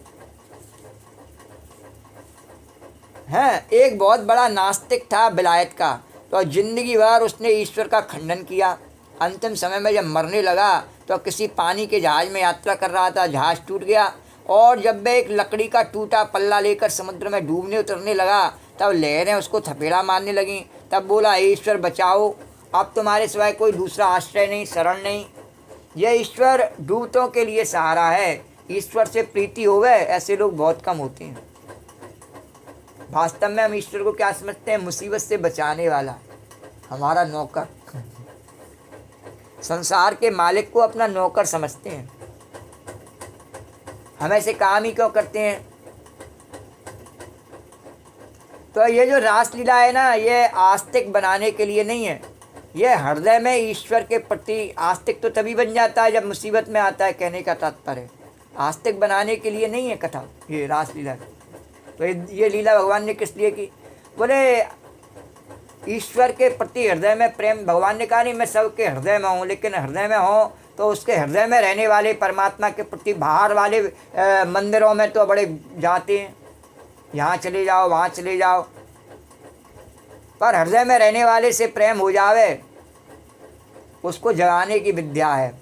एक बहुत बड़ा नास्तिक था विलायत का, तो जिंदगी भर उसने ईश्वर का खंडन किया। अंतिम समय में जब मरने लगा तो किसी पानी के जहाज में यात्रा कर रहा था, जहाज टूट गया, और जब वह एक लकड़ी का टूटा पल्ला लेकर समुद्र में डूबने उतरने लगा तब लहरें उसको थपेड़ा मारने लगीं। तब बोला, ईश्वर बचाओ, अब तुम्हारे सिवाय कोई दूसरा आश्रय नहीं, शरण नहीं। यह ईश्वर डूबतों के लिए सहारा है। ईश्वर से प्रीति होवे ऐसे लोग बहुत कम होते हैं। वास्तव में हम ईश्वर को क्या समझते हैं? मुसीबत से बचाने वाला, हमारा नौकर। संसार के मालिक को अपना नौकर समझते हैं। हम ऐसे काम ही क्यों करते हैं? तो ये जो रासलीला है ना, ये आस्तिक बनाने के लिए नहीं है। ये हृदय में ईश्वर के प्रति आस्तिक तो तभी बन जाता है जब मुसीबत में आता है, कहने का तात्पर्य। आस्तिक बनाने के लिए नहीं है कथा, ये रासलीला। तो ये लीला भगवान ने किस लिए की? बोले ईश्वर के प्रति हृदय में प्रेम। भगवान ने कहा नहीं मैं सबके हृदय में हूँ, लेकिन हृदय में हो तो उसके हृदय में रहने वाले परमात्मा के प्रति बाहर वाले मंदिरों में तो बड़े जाते हैं, यहाँ चले जाओ वहाँ चले जाओ, पर हृदय में रहने वाले से प्रेम हो जावे, उसको जगाने की विद्या है।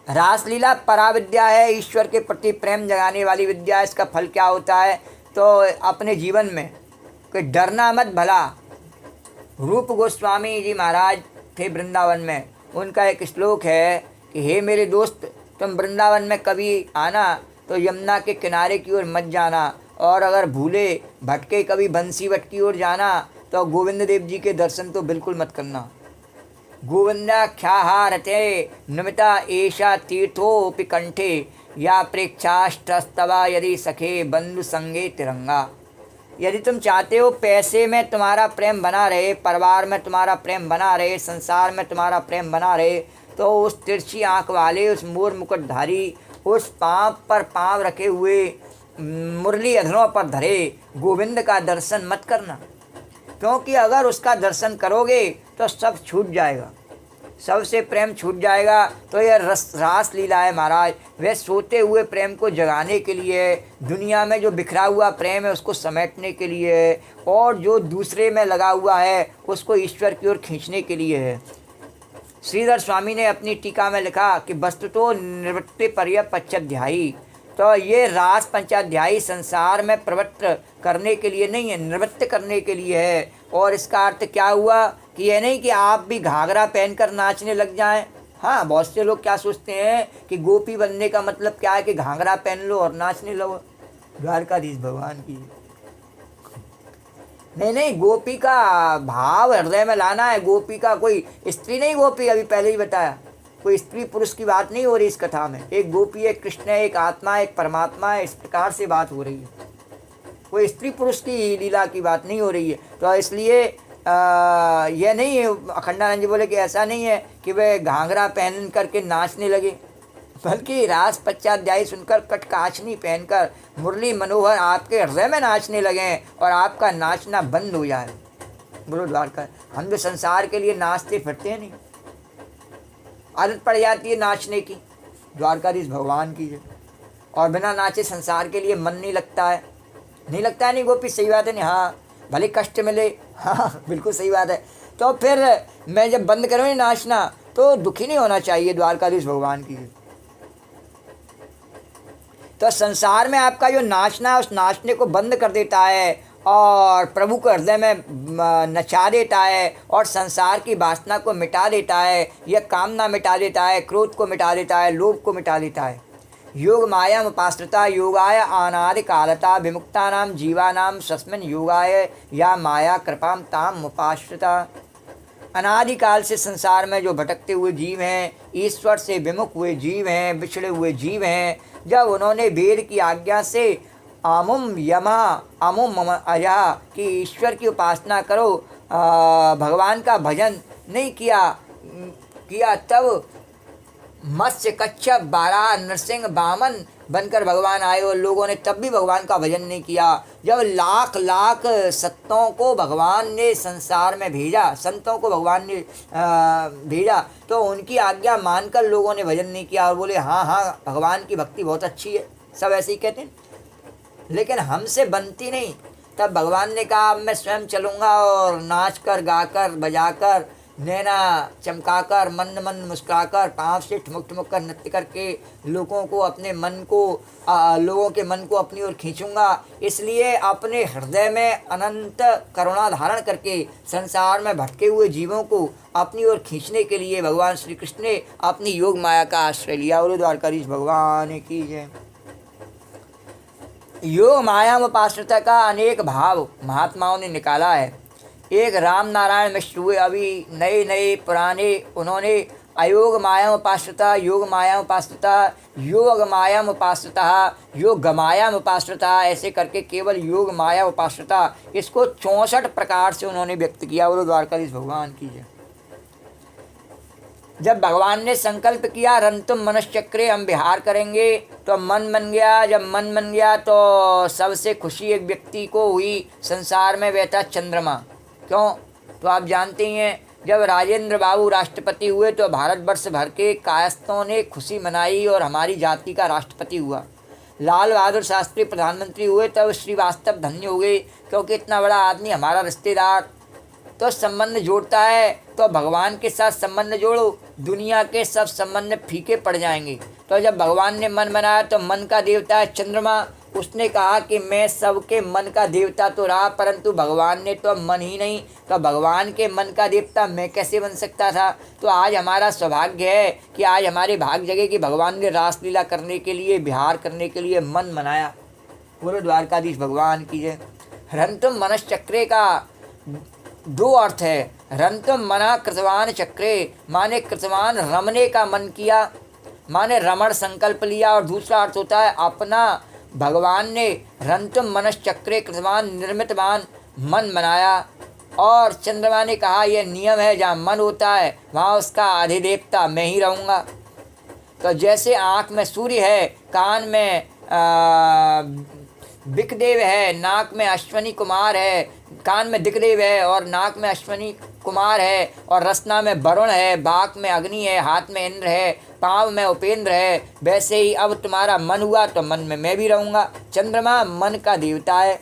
रासलीला पराविद्या है, ईश्वर के प्रति प्रेम जगाने वाली विद्या। इसका फल क्या होता है? तो अपने जीवन में कि डरना मत भला। रूप गोस्वामी जी महाराज थे वृंदावन में, उनका एक श्लोक है कि हे मेरे दोस्त, तुम वृंदावन में कभी आना तो यमुना के किनारे की ओर मत जाना, और अगर भूले भटके कभी बंसीवट की ओर जाना तो गोविंद देव जी के दर्शन तो बिल्कुल मत करना। गोविंदाख्याहारते नमिता एषा तीर्थोपि कंठे, या प्रेक्षाष्टस्तवा यदि सखे बंधु संगे तिरंगा। यदि तुम चाहते हो पैसे में तुम्हारा प्रेम बना रहे, परिवार में तुम्हारा प्रेम बना रहे, संसार में तुम्हारा प्रेम बना रहे, तो उस तिरछी आँख वाले, उस मोर मुकुटधारी, उस पाँव पर पाँव रखे हुए, मुरली अधरों पर धरे गोविंद का दर्शन मत करना। क्योंकि अगर उसका दर्शन करोगे तो सब छूट जाएगा, सबसे प्रेम छूट जाएगा। तो यह रास लीला है महाराज। वह सोते हुए प्रेम को जगाने के लिए, दुनिया में जो बिखरा हुआ प्रेम है उसको समेटने के लिए, और जो दूसरे में लगा हुआ है उसको ईश्वर की ओर खींचने के लिए है। श्रीधर स्वामी ने अपनी टीका में लिखा कि वस्तुतो निवृत्ति पर्यपच्चाध्यायी। तो ये रास पंचाध्यायी संसार में प्रवृत्त करने के लिए नहीं है, निवृत्त करने के लिए है। और इसका अर्थ क्या हुआ कि ये नहीं कि आप भी घाघरा पहनकर नाचने लग जाएं। हाँ, बहुत से लोग क्या सोचते हैं कि गोपी बनने का मतलब क्या है कि घाघरा पहन लो और नाचने लगो। द्वारकाधीश भगवान की नहीं, गोपी का भाव हृदय में लाना है। गोपी का कोई स्त्री नहीं, गोपी अभी पहले ही बताया, कोई स्त्री पुरुष की बात नहीं हो रही इस कथा में। एक गोपी, एक कृष्ण है, एक आत्मा, एक परमात्मा है, इस प्रकार से बात हो रही है। कोई स्त्री पुरुष की लीला की बात नहीं हो रही है। तो इसलिए यह नहीं है, अखंडानंद जी बोले कि ऐसा नहीं है कि वह घाघरा पहन करके नाचने लगे, बल्कि रास पश्चाध्यायी सुनकर कटकाचनी पहनकर मुरली मनोहर आपके हृदय में नाचने लगे और आपका नाचना बंद हो जाए। बोलो द्वारका। हम जो संसार के लिए नाचते फिरते हैं, नहीं आदत पड़ जाती है नाचने की, द्वारकाधीश भगवान की है, और बिना नाचे संसार के लिए मन नहीं लगता है। नहीं लगता है नहीं गोपी, सही बात है नहीं? हाँ, भले कष्ट मिले, हाँ बिल्कुल सही बात है। तो फिर मैं जब बंद करूँ नाचना तो दुखी नहीं होना चाहिए, द्वारकाधीश भगवान की। तो संसार में आपका जो नाचना है उस नाचने को बंद कर देता है और प्रभु को हृदय में नचा देता है और संसार की वासना को मिटा देता है, यह कामना मिटा देता है, क्रोध को मिटा देता है, लोभ को मिटा देता है। योग माया उपाश्रिता योगाय अनादि कालता विमुक्तानाम जीवानाम सस्मिन् योगाय या माया कृपाम ताम उपाश्रिता। अनादिकाल से संसार में जो भटकते हुए जीव हैं, ईश्वर से विमुख हुए जीव हैं, बिछड़े हुए जीव हैं, जब उन्होंने वेद की आज्ञा से अमुम यमा अमुम मम अया कि ईश्वर की उपासना करो, भगवान का भजन नहीं किया, तब मत्स्य कच्छप बाराह नरसिंह वामन बनकर भगवान आए और लोगों ने तब भी भगवान का भजन नहीं किया। जब लाख लाख संतों को भगवान ने संसार में भेजा, संतों को भगवान ने भेजा, तो उनकी आज्ञा मानकर लोगों ने भजन नहीं किया और बोले हाँ हाँ भगवान की भक्ति बहुत अच्छी है, सब ऐसे ही कहते हैं, लेकिन हमसे बनती नहीं। तब भगवान ने कहा अब मैं स्वयं चलूँगा और नाच कर गाकर बजाकर नैना चमकाकर मंद मंद मुस्कुराकर पाँव से ठुमक ठुमक कर नृत्य करके लोगों को अपने मन को लोगों के मन को अपनी ओर खींचूंगा। इसलिए अपने हृदय में अनंत करुणा धारण करके संसार में भटके हुए जीवों को अपनी ओर खींचने के लिए भगवान श्री कृष्ण ने अपनी योग माया का आश्रय लिया। और द्वारकाधीश भगवान की जय। योग माया उपासना का अनेक भाव महात्माओं ने निकाला है। एक राम नारायण मिश्र हुए, अभी नए नए पुराने, उन्होंने अयोग माया उपासना, योग माया उपासना, योग माया उपासना, योग माया उपासना, ऐसे करके केवल योग माया उपासना इसको 64 प्रकार से उन्होंने व्यक्त किया। बोलो द्वारकाधीश भगवान की जय। जब भगवान ने संकल्प किया रंतुम मनश्चक्रे हम विहार करेंगे, तो मन बन गया। जब मन बन गया तो सबसे खुशी एक व्यक्ति को हुई, संसार में बैठा चंद्रमा। क्यों? तो आप जानते ही हैं, जब राजेंद्र बाबू राष्ट्रपति हुए तो भारतवर्ष भर के कायस्थों ने खुशी मनाई और हमारी जाति का राष्ट्रपति हुआ। लाल बहादुर शास्त्री प्रधानमंत्री हुए तब श्रीवास्तव धन्य हो गए, क्योंकि इतना बड़ा आदमी हमारा रिश्तेदार। तो संबंध जोड़ता है तो भगवान के साथ संबंध जोड़ो, दुनिया के सब संबंध फीके पड़ जाएंगे। तो जब भगवान ने मन बनाया तो मन का देवता है चंद्रमा। उसने कहा कि मैं सबके मन का देवता तो रहा, परंतु भगवान ने तो मन ही नहीं, तो भगवान के मन का देवता मैं कैसे बन सकता था। तो आज हमारा सौभाग्य है कि आज हमारे भाग जगह कि भगवान ने रासलीला करने के लिए, विहार करने के लिए मन बनाया। बोलो द्वारकाधीश भगवान की जय। रंतुम मनश्चक्रे का 2 अर्थ है। रंतुम मना कृतवान चक्रे, माने कृतवान रमने का मन किया, माने रमण संकल्प लिया। और दूसरा अर्थ होता है अपना, भगवान ने रंतुम मनश्चक्रे कृतवान निर्मितवान मन बनाया। और चंद्रमा ने कहा यह नियम है, जहाँ मन होता है वहाँ उसका अधिदेवता मैं ही रहूँगा। तो जैसे आँख में सूर्य है, कान में दिक्देव है, नाक में अश्वनी कुमार है, कान में दिक्देव है और नाक में अश्वनी कुमार है, और रसना में वरुण है, बाक में अग्नि है, हाथ में इंद्र है, पाँव में उपेंद्र है, वैसे ही अब तुम्हारा मन हुआ तो मन में मैं भी रहूँगा। चंद्रमा मन का देवता है।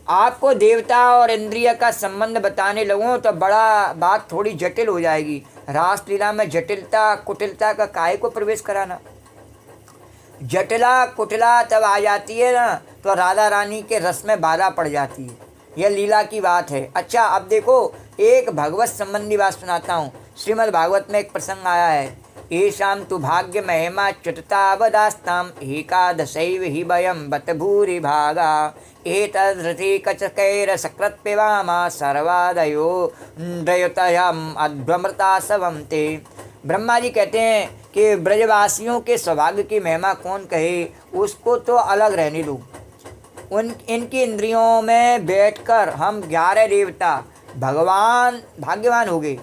आपको देवता और इंद्रिय का संबंध बताने लगूं तो बड़ा बात थोड़ी जटिल हो जाएगी। रासलीला में जटिलता कुटिलता का काहे को प्रवेश कराना। जटिला कुटिला तब आ जाती है ना तो राधा रानी के रस में बाधा पड़ जाती है। यह लीला की बात है। अच्छा अब देखो, एक भगवत संबंधी बात सुनाता हूँ। श्रीमद् भागवत में एक प्रसंग आया है, येषां तु भाग्य महिमा च्युतावदास्ताम एकादशैव हि वयं बत भूरि भागा एतद्धृति कचकैर सकृत्पिबामा सर्वादयो ड्रयतयम् अध्वमृता सवं ते। ब्रह्मा जी कहते हैं कि ब्रजवासियों के सौभाग्य की महिमा कौन कहे, उसको तो अलग रहने दो। इनकी इंद्रियों में बैठकर हम 11 देवता भगवान भाग्यवान हो गए।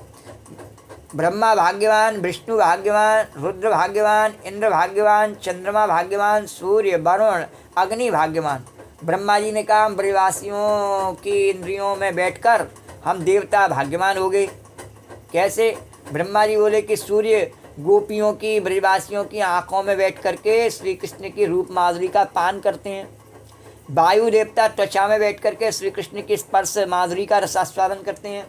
ब्रह्मा भाग्यवान, विष्णु भाग्यवान, रुद्र भाग्यवान, इंद्र भाग्यवान, चंद्रमा भाग्यवान, सूर्य, वरुण, अग्नि भाग्यवान। ब्रह्मा जी ने कहा हम ब्रजवासियों की इंद्रियों में बैठकर हम देवता भाग्यवान हो गए। कैसे? ब्रह्मा जी बोले कि सूर्य गोपियों की, ब्रजवासियों की आँखों में बैठ करके श्री कृष्ण की रूप माधुरी का पान करते हैं। वायु देवता त्वचा में बैठ करके श्री कृष्ण की स्पर्श माधुरी का रसास्वादन करते हैं।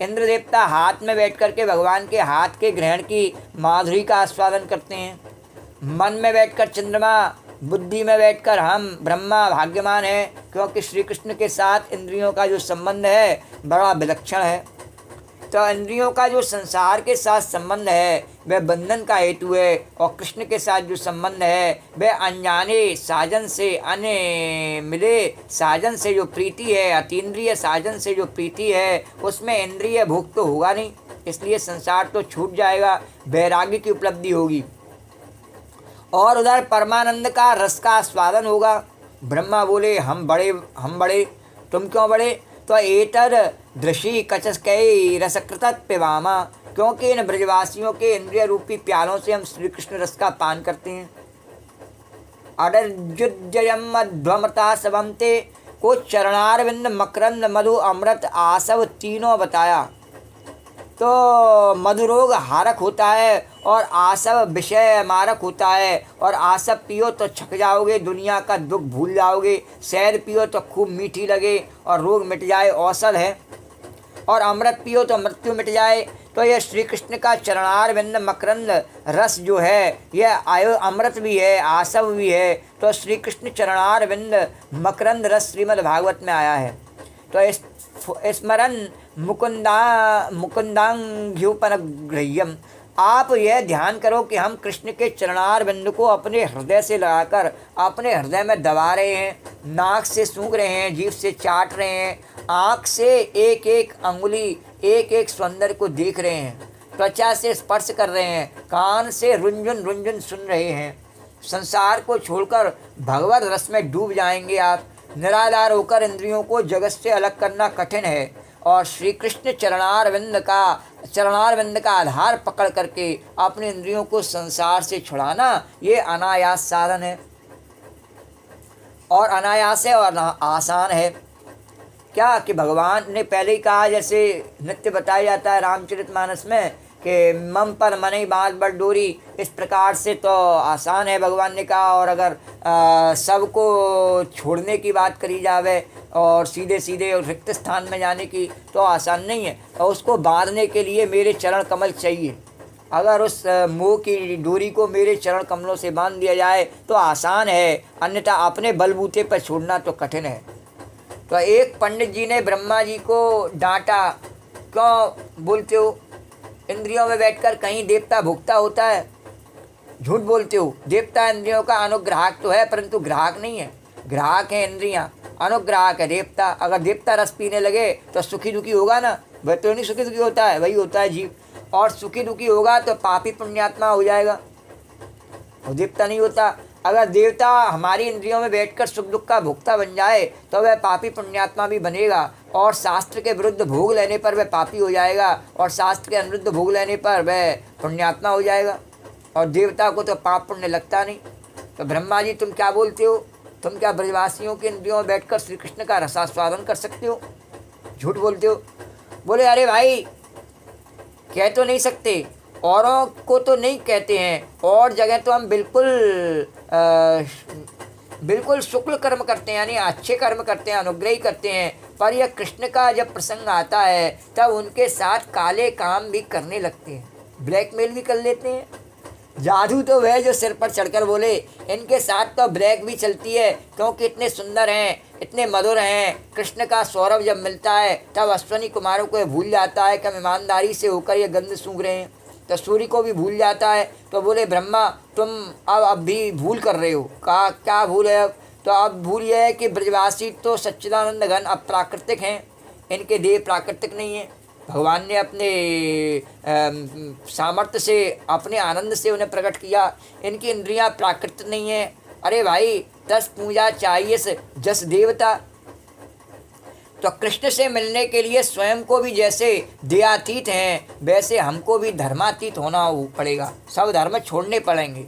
इंद्र देवता हाथ में बैठ करके भगवान के हाथ के ग्रहण की माधुरी का आस्वादन करते हैं। मन में बैठकर चंद्रमा, बुद्धि में बैठकर हम ब्रह्मा भाग्यमान हैं, क्योंकि श्री कृष्ण के साथ इंद्रियों का जो संबंध है बड़ा विलक्षण है। तो इंद्रियों का जो संसार के साथ संबंध है वह बंधन का हेतु है, और कृष्ण के साथ जो संबंध है वह अनजाने साजन से, अन्य मिले साजन से जो प्रीति है, अतीन्द्रिय साजन से जो प्रीति है, उसमें इंद्रिय भोग तो होगा नहीं, इसलिए संसार तो छूट जाएगा, वैराग्य की उपलब्धि होगी और उधर परमानंद का रस का आस्वादन होगा। ब्रह्मा बोले हम बड़े, तुम क्यों बड़े? तो एतर दृषि कचस्कई रसकृत पिवामा, क्योंकि इन ब्रजवासियों के इंद्रिय रूपी प्यालों से हम श्री कृष्ण रस का पान करते हैं। अडर्जुजयम मध्वमता सबमते को चरणारविंद मकरंद मधु अमृत आसव तीनों बताया। तो मधुरोग हारक होता है और आसव विषय मारक होता है। और आसव पियो तो छक जाओगे, दुनिया का दुख भूल जाओगे। शहद पियो तो खूब मीठी लगे और रोग मिट जाए, औषध है। और अमृत पियो तो मृत्यु मिट जाए। तो यह श्री कृष्ण का चरणारविंद मकरंद रस जो है, यह आयु अमृत भी है, आसव भी है। तो श्री कृष्ण चरणारविंद मकरंद रस श्रीमद् भागवत में आया है। तो स्मरण मुकुंदांघ्युपनगृह्यम, आप यह ध्यान करो कि हम कृष्ण के चरणारविंद को अपने हृदय से लगाकर अपने हृदय में दबा रहे हैं, नाक से सूंघ रहे हैं, जीभ से चाट रहे हैं, आँख से एक एक अंगुली एक एक सौंदर्य को देख रहे हैं, त्वचा से स्पर्श कर रहे हैं, कान से रुंझुन रुंझुन सुन रहे हैं। संसार को छोड़कर भगवत रस में डूब जाएंगे आप। निराधार होकर इंद्रियों को जगत से अलग करना कठिन है। और श्री कृष्ण चरणारविंद का आधार पकड़ करके अपने इंद्रियों को संसार से छुड़ाना, ये अनायास साधन है। और अनायास है और आसान है। क्या कि भगवान ने पहले ही कहा, जैसे नित्य बताया जाता है रामचरितमानस में कि मम पर मनई बात बड़ डोरी, इस प्रकार से तो आसान है भगवान ने कहा। और अगर सबको छोड़ने की बात करी जावे और सीधे सीधे रिक्त स्थान में जाने की, तो आसान नहीं है। और उसको बांधने के लिए मेरे चरण कमल चाहिए। अगर उस मोह की डोरी को मेरे चरण कमलों से बांध दिया जाए तो आसान है, अन्यथा अपने बलबूते पर छोड़ना तो कठिन है। तो एक पंडित जी ने ब्रह्मा जी को डांटा, क्यों बोलते हो इंद्रियों में बैठकर कहीं देवता भोक्ता होता है? झूठ बोलते हो। देवता इंद्रियों का अनुग्राहक तो है, परंतु ग्राहक नहीं है। ग्राहक है इंद्रियां, अनुग्राहक है देवता। अगर देवता रस पीने लगे तो सुखी दुखी होगा ना? वह तो नहीं सुखी दुखी होता है, वही होता है जीव। और सुखी दुखी होगा तो पापी पुण्यात्मा हो जाएगा, और देवता नहीं होता। अगर देवता हमारी इंद्रियों में बैठकर सुख दुख का भोक्ता बन जाए तो वह पापी पुण्यात्मा भी बनेगा। और शास्त्र के विरुद्ध भोग लेने पर वह पापी हो जाएगा, और शास्त्र के अनुरुद्ध भोग लेने पर वह पुण्यात्मा हो जाएगा। और देवता को तो पाप पुण्य लगता नहीं। तो ब्रह्मा जी तुम क्या बोलते हो? तुम क्या ब्रजवासियों के इंद्रियों में बैठकर श्री कृष्ण का रसास्वादन कर सकते हो? झूठ बोलते हो। बोले अरे भाई, कह तो नहीं सकते, औरों को तो नहीं कहते हैं, और जगह तो हम बिल्कुल शुक्ल कर्म करते हैं, यानी अच्छे कर्म करते हैं, अनुग्रही करते हैं। पर यह कृष्ण का जब प्रसंग आता है तब उनके साथ काले काम भी करने लगते हैं, ब्लैकमेल भी कर लेते हैं। जादू तो वह जो सिर पर चढ़कर बोले, इनके साथ तो ब्लैक भी चलती है, क्योंकि इतने सुंदर हैं, इतने मधुर हैं। कृष्ण का सौरभ जब मिलता है तब अश्वनी कुमारों को भूल जाता है कि हम ईमानदारी से होकर ये गंध सूंघ रहे हैं। तो सूर्य को भी भूल जाता है। तो बोले ब्रह्मा तुम अब भी भूल कर रहे हो। कहा क्या भूल है? तो अब भूल यह है कि ब्रजवासी तो सच्चिदानंद घन अप्राकृतिक हैं, इनके देह प्राकृतिक नहीं है। भगवान ने अपने सामर्थ्य से, अपने आनंद से उन्हें प्रकट किया। इनकी इंद्रियां प्राकृतिक नहीं है। अरे भाई, 10 पूजा चाहिए से जस देवता। तो कृष्ण से मिलने के लिए स्वयं को भी जैसे देहातीत हैं, वैसे हमको भी धर्मातीत होना पड़ेगा। सब धर्म छोड़ने पड़ेंगे।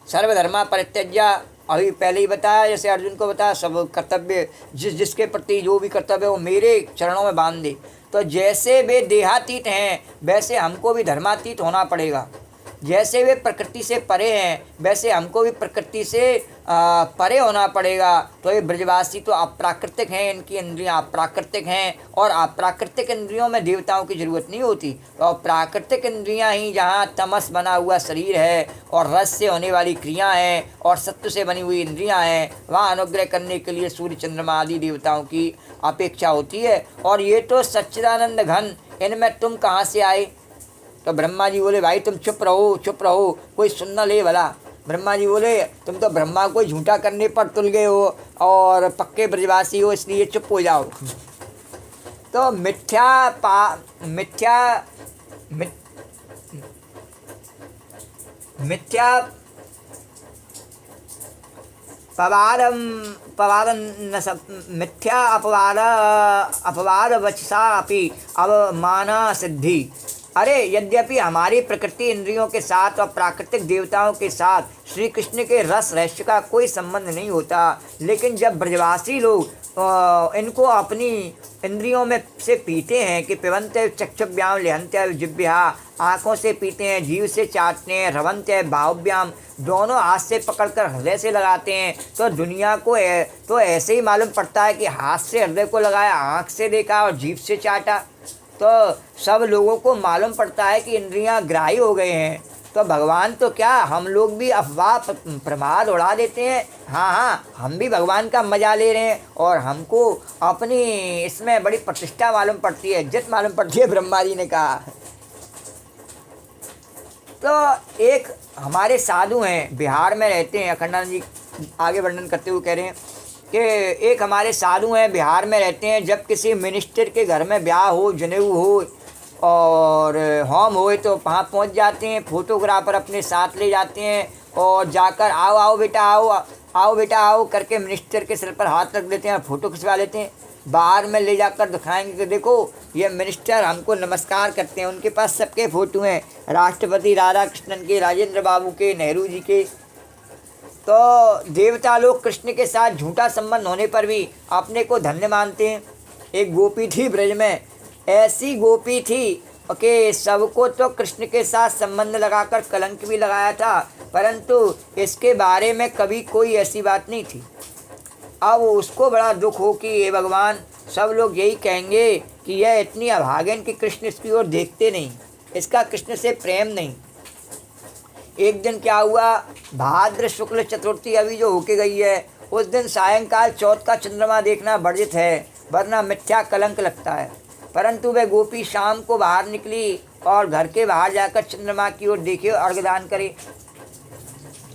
सर्वधर्मा परित्यज्य, अभी पहले ही बताया, जैसे अर्जुन को बताया, सब कर्तव्य जिसके प्रति जो भी कर्तव्य है वो मेरे चरणों में बांध दे। तो जैसे वे देहातीत हैं वैसे हमको भी धर्मातीत होना पड़ेगा। जैसे वे प्रकृति से परे हैं वैसे हमको भी प्रकृति से परे होना पड़ेगा। तो ये ब्रजवासी तो अप्राकृतिक हैं, इनकी इंद्रियां अप्राकृतिक हैं, और अप्राकृतिक इंद्रियों में देवताओं की जरूरत नहीं होती। तो प्राकृतिक इंद्रियां ही जहाँ तमस बना हुआ शरीर है और रस से होने वाली क्रिया हैं और सत्व से बनी हुई इंद्रियां हैं, वहाँ अनुग्रह करने के लिए सूर्य चंद्रमा आदि देवताओं की अपेक्षा होती है। और ये तो सच्चिदानंद घन, इनमें तुम कहाँ से आए? तो ब्रह्मा जी बोले भाई तुम चुप रहो, कोई सुन न ले भला। ब्रह्मा जी बोले तुम तो ब्रह्मा को झूठा करने पर तुल गए हो और पक्के ब्रजवासी हो, इसलिए चुप हो जाओ। तो पवाद न मिथ्या अपवाद वचसा अपि अवमाना सिद्धि। अरे यद्यपि हमारी प्रकृति इंद्रियों के साथ और प्राकृतिक देवताओं के साथ श्री कृष्ण के रस रहस्य का कोई संबंध नहीं होता, लेकिन जब ब्रजवासी लोग इनको अपनी इंद्रियों में से पीते हैं कि पिबन्ते चक्षुभ्याम लेहन्ते जिह्वा, आँखों से पीते हैं, जीव से चाटते हैं, रवन्ते बाहुभ्याम, दोनों हाथ से पकड़कर हृदय से लगाते हैं, तो दुनिया को तो ऐसे ही मालूम पड़ता है कि हाथ से हृदय को लगाया, आँख से देखा और जीभ से चाटा, तो सब लोगों को मालूम पड़ता है कि इंद्रियां ग्राही हो गए हैं। तो भगवान तो क्या, हम लोग भी अफवाह प्रमाद उड़ा देते हैं। हाँ, हम भी भगवान का मजा ले रहे हैं और हमको अपनी इसमें बड़ी प्रतिष्ठा मालूम पड़ती है, इज्जत मालूम पड़ती है। ब्रह्मा जी ने कहा। तो एक हमारे साधु हैं, बिहार में रहते हैं, अखंडानंद जी आगे वर्णन करते हुए कह रहे हैं कि एक हमारे साधु हैं, बिहार में रहते हैं। जब किसी मिनिस्टर के घर में ब्याह हो, जनेऊ हो और होम हो तो वहाँ पहुँच जाते हैं, फोटोग्राफर अपने साथ ले जाते हैं और जाकर आओ बेटा आओ करके मिनिस्टर के सिर पर हाथ रख देते हैं और फ़ोटो खिंचवा लेते हैं। बाहर में ले जाकर दिखाएंगे कि देखो ये मिनिस्टर हमको नमस्कार करते हैं। उनके पास सबके फ़ोटो हैं, राष्ट्रपति राधा कृष्णन के, राजेंद्र बाबू के, नेहरू जी के। तो देवता लोग कृष्ण के साथ झूठा संबंध होने पर भी अपने को धन्य मानते हैं। एक गोपी थी ब्रज में, ऐसी गोपी थी कि सबको तो कृष्ण के साथ संबंध लगाकर कलंक भी लगाया था, परंतु इसके बारे में कभी कोई ऐसी बात नहीं थी। अब उसको बड़ा दुख हो कि हे भगवान, सब लोग यही कहेंगे कि यह इतनी अभागन कि कृष्ण इसकी ओर देखते नहीं, इसका कृष्ण से प्रेम नहीं। एक दिन क्या हुआ, भाद्र शुक्ल चतुर्थी अभी जो होके गई है, उस दिन सायंकाल चौथ का चंद्रमा देखना वर्जित है, वरना मिथ्या कलंक लगता है। परंतु वह गोपी शाम को बाहर निकली और घर के बाहर जाकर चंद्रमा की ओर देखे और अर्घदान करे।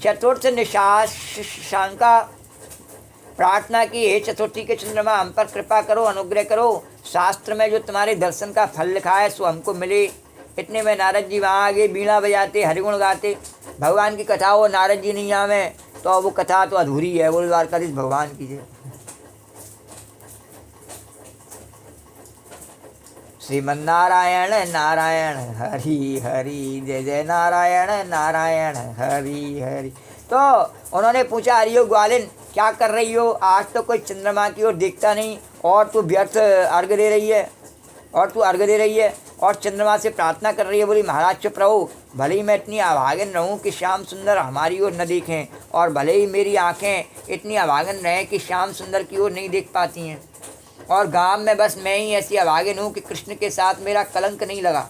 चतुर्थ निशाशंका प्रार्थना की, हे चतुर्थी के चंद्रमा, हम पर कृपा करो, अनुग्रह करो, शास्त्र में जो तुम्हारे दर्शन का फल लिखा है सो हमको मिले। इतने में नारद जी वहाँ आगे बीणा बजाते, हरिगुण गाते। भगवान की कथा हो, नारद जी नहीं आवे तो वो कथा तो अधूरी है। बोल द्वारकाधीश भगवान की जय। श्रीमन्नारायण नारायण हरि हरि, जय जय नारायण नारायण हरि हरि। तो उन्होंने पूछा, हरियो ग्वालिन क्या कर रही हो, आज तो कोई चंद्रमा की ओर देखता नहीं और तू व्यर्थ अर्घ दे रही है और चंद्रमा से प्रार्थना कर रही है। बोली, महाराज चुप रहो, भले ही मैं इतनी अभागन रहूं कि श्याम सुंदर हमारी ओर न देखें, और भले ही मेरी आंखें इतनी अभागन रहें कि श्याम सुंदर की ओर नहीं देख पाती हैं, और गांव में बस मैं ही ऐसी अभागन हूँ कि कृष्ण के साथ मेरा कलंक नहीं लगा,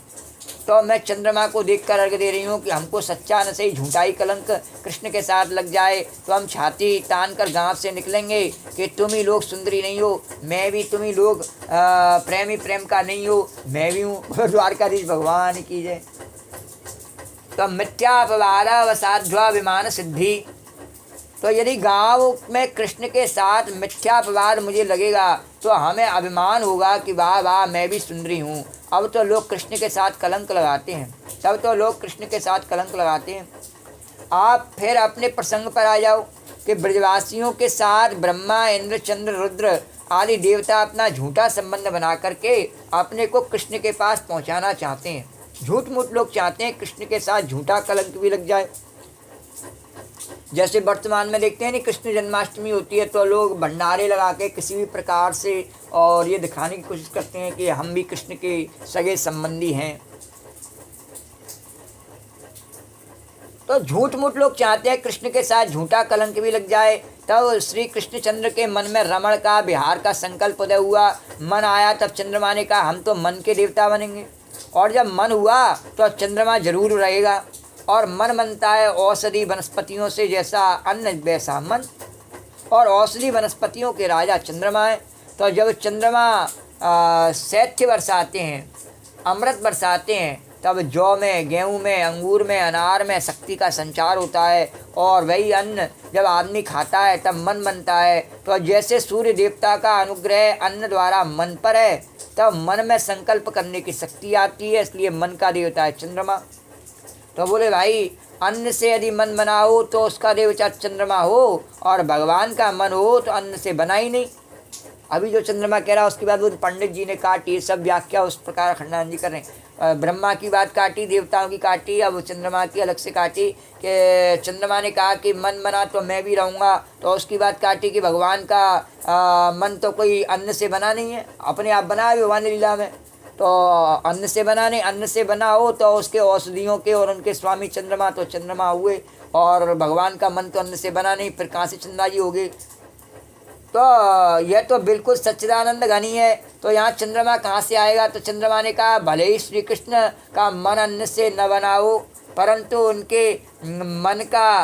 तो मैं चंद्रमा को देखकर अर्घ दे रही हूँ कि हमको सच्चा न सही झूठा ही कलंक कृष्ण के साथ लग जाए तो हम छाती तान कर गाँव से निकलेंगे कि तुम ही लोग सुंदरी नहीं हो, मैं भी, तुम ही लोग प्रेमी प्रेम का नहीं हो, मैं भी हूँ। द्वारकाधीश भगवान की जय। तो मिथ्यापवाद वसाध्वा विमान सिद्धि। तो यदि गाँव में कृष्ण के साथ मिथ्यापवाद मुझे लगेगा तो हमें अभिमान होगा कि वाह वाह मैं भी सुंदरी हूँ। अब तो लोग कृष्ण के साथ कलंक लगाते हैं, तब तो लोग कृष्ण के साथ कलंक लगाते हैं। आप फिर अपने प्रसंग पर आ जाओ कि ब्रजवासियों के साथ ब्रह्मा, इंद्र, चंद्र, रुद्र आदि देवता अपना झूठा संबंध बना करके अपने को कृष्ण के पास पहुँचाना चाहते हैं। झूठ मूठ लोग चाहते हैं कृष्ण के साथ झूठा कलंक भी लग जाए। जैसे वर्तमान में देखते हैं, नहीं, कृष्ण जन्माष्टमी होती है तो लोग भंडारे लगा के किसी भी प्रकार से और ये दिखाने की कोशिश करते हैं कि हम भी कृष्ण के सगे संबंधी हैं। तो झूठ मूठ लोग चाहते हैं कृष्ण के साथ झूठा कलंक भी लग जाए। तब श्री कृष्णचंद्र के मन में रमण का, बिहार का संकल्प उदय हुआ। मन आया तब चंद्रमा ने कहा हम तो मन के देवता बनेंगे, और जब मन हुआ तो चंद्रमा जरूर रहेगा। और मन बनता है औषधि वनस्पतियों से, जैसा अन्न वैसा मन, और औषधि वनस्पतियों के राजा चंद्रमा है। तो जब चंद्रमा शैत्य बरसाते हैं, अमृत बरसाते हैं, तब जौ में, गेहूं में, अंगूर में, अनार में शक्ति का संचार होता है, और वही अन्न जब आदमी खाता है तब मन बनता है। तो जैसे सूर्य देवता का अनुग्रह अन्न द्वारा मन पर है, तब मन में संकल्प करने की शक्ति आती है, इसलिए मन का देवता है चंद्रमा। तो बोले भाई अन्न से यदि मन बना हो तो उसका देव चाहे चंद्रमा हो, और भगवान का मन हो तो अन्न से बना ही नहीं। अभी जो चंद्रमा कह रहा उसके बाद वो पंडित जी ने काटी, सब व्याख्या उस प्रकार खंडानंद जी कर रहे हैं। ब्रह्मा की बात काटी, देवताओं की काटी, अब चंद्रमा की अलग से काटी कि चंद्रमा ने कहा कि मन बना तो मैं भी रहूँगा, तो उसकी बात काटी कि भगवान का मन तो कोई अन्न से बना नहीं है, अपने आप बना है भगवान लीला में। तो अन्न से बना नहीं, अन्न से बना हो तो उसके औषधियों के और उनके स्वामी चंद्रमा तो चंद्रमा हुए, और भगवान का मन तो अन्न से बना नहीं, फिर कहाँ से चंद्रमा जी हो गए। तो यह तो बिल्कुल सच्चिदानंद घनी है, तो यहाँ चंद्रमा कहाँ से आएगा। तो चंद्रमा ने कहा भले ही श्री कृष्ण का मन अन्न से न बनाओ, परंतु उनके मन का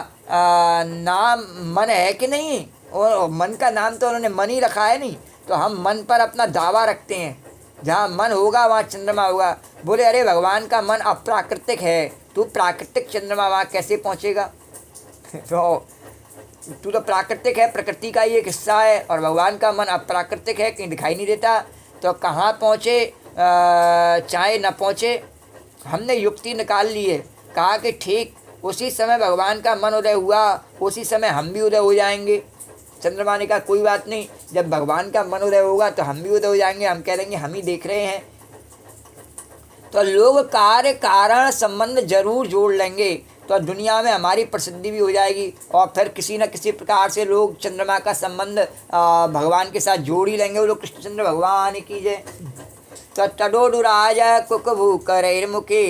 नाम मन है कि नहीं, और मन का नाम तो उन्होंने मन ही रखा है नहीं। तो हम मन पर अपना दावा रखते हैं, जहाँ मन होगा वहाँ चंद्रमा होगा। बोले अरे भगवान का मन अप्राकृतिक है, तू प्राकृतिक चंद्रमा वहाँ कैसे पहुँचेगा। तो तू तो प्राकृतिक है, प्रकृति का ही एक हिस्सा है, और भगवान का मन अप्राकृतिक है, कहीं दिखाई नहीं देता। तो कहाँ पहुँचे, चाहे न पहुँचे। हमने युक्ति निकाल ली है, कहा कि ठीक उसी समय भगवान का मन उदय हुआ, उसी समय हम भी उदय हो जाएंगे। चंद्रमा ने कहा कोई बात नहीं, जब भगवान का मन उदय होगा तो हम भी उदय हो जाएंगे, हम कह देंगे हम ही देख रहे हैं। तो लोग कार्य कारण संबंध जरूर जोड़ लेंगे, तो दुनिया में हमारी प्रसिद्धि भी हो जाएगी, और फिर किसी न किसी प्रकार से लोग चंद्रमा का संबंध भगवान के साथ जोड़ ही लेंगे। वो लोग कृष्णचंद्र भगवान की जय। तो तडोडुराज कुकभूकरैर्मुखे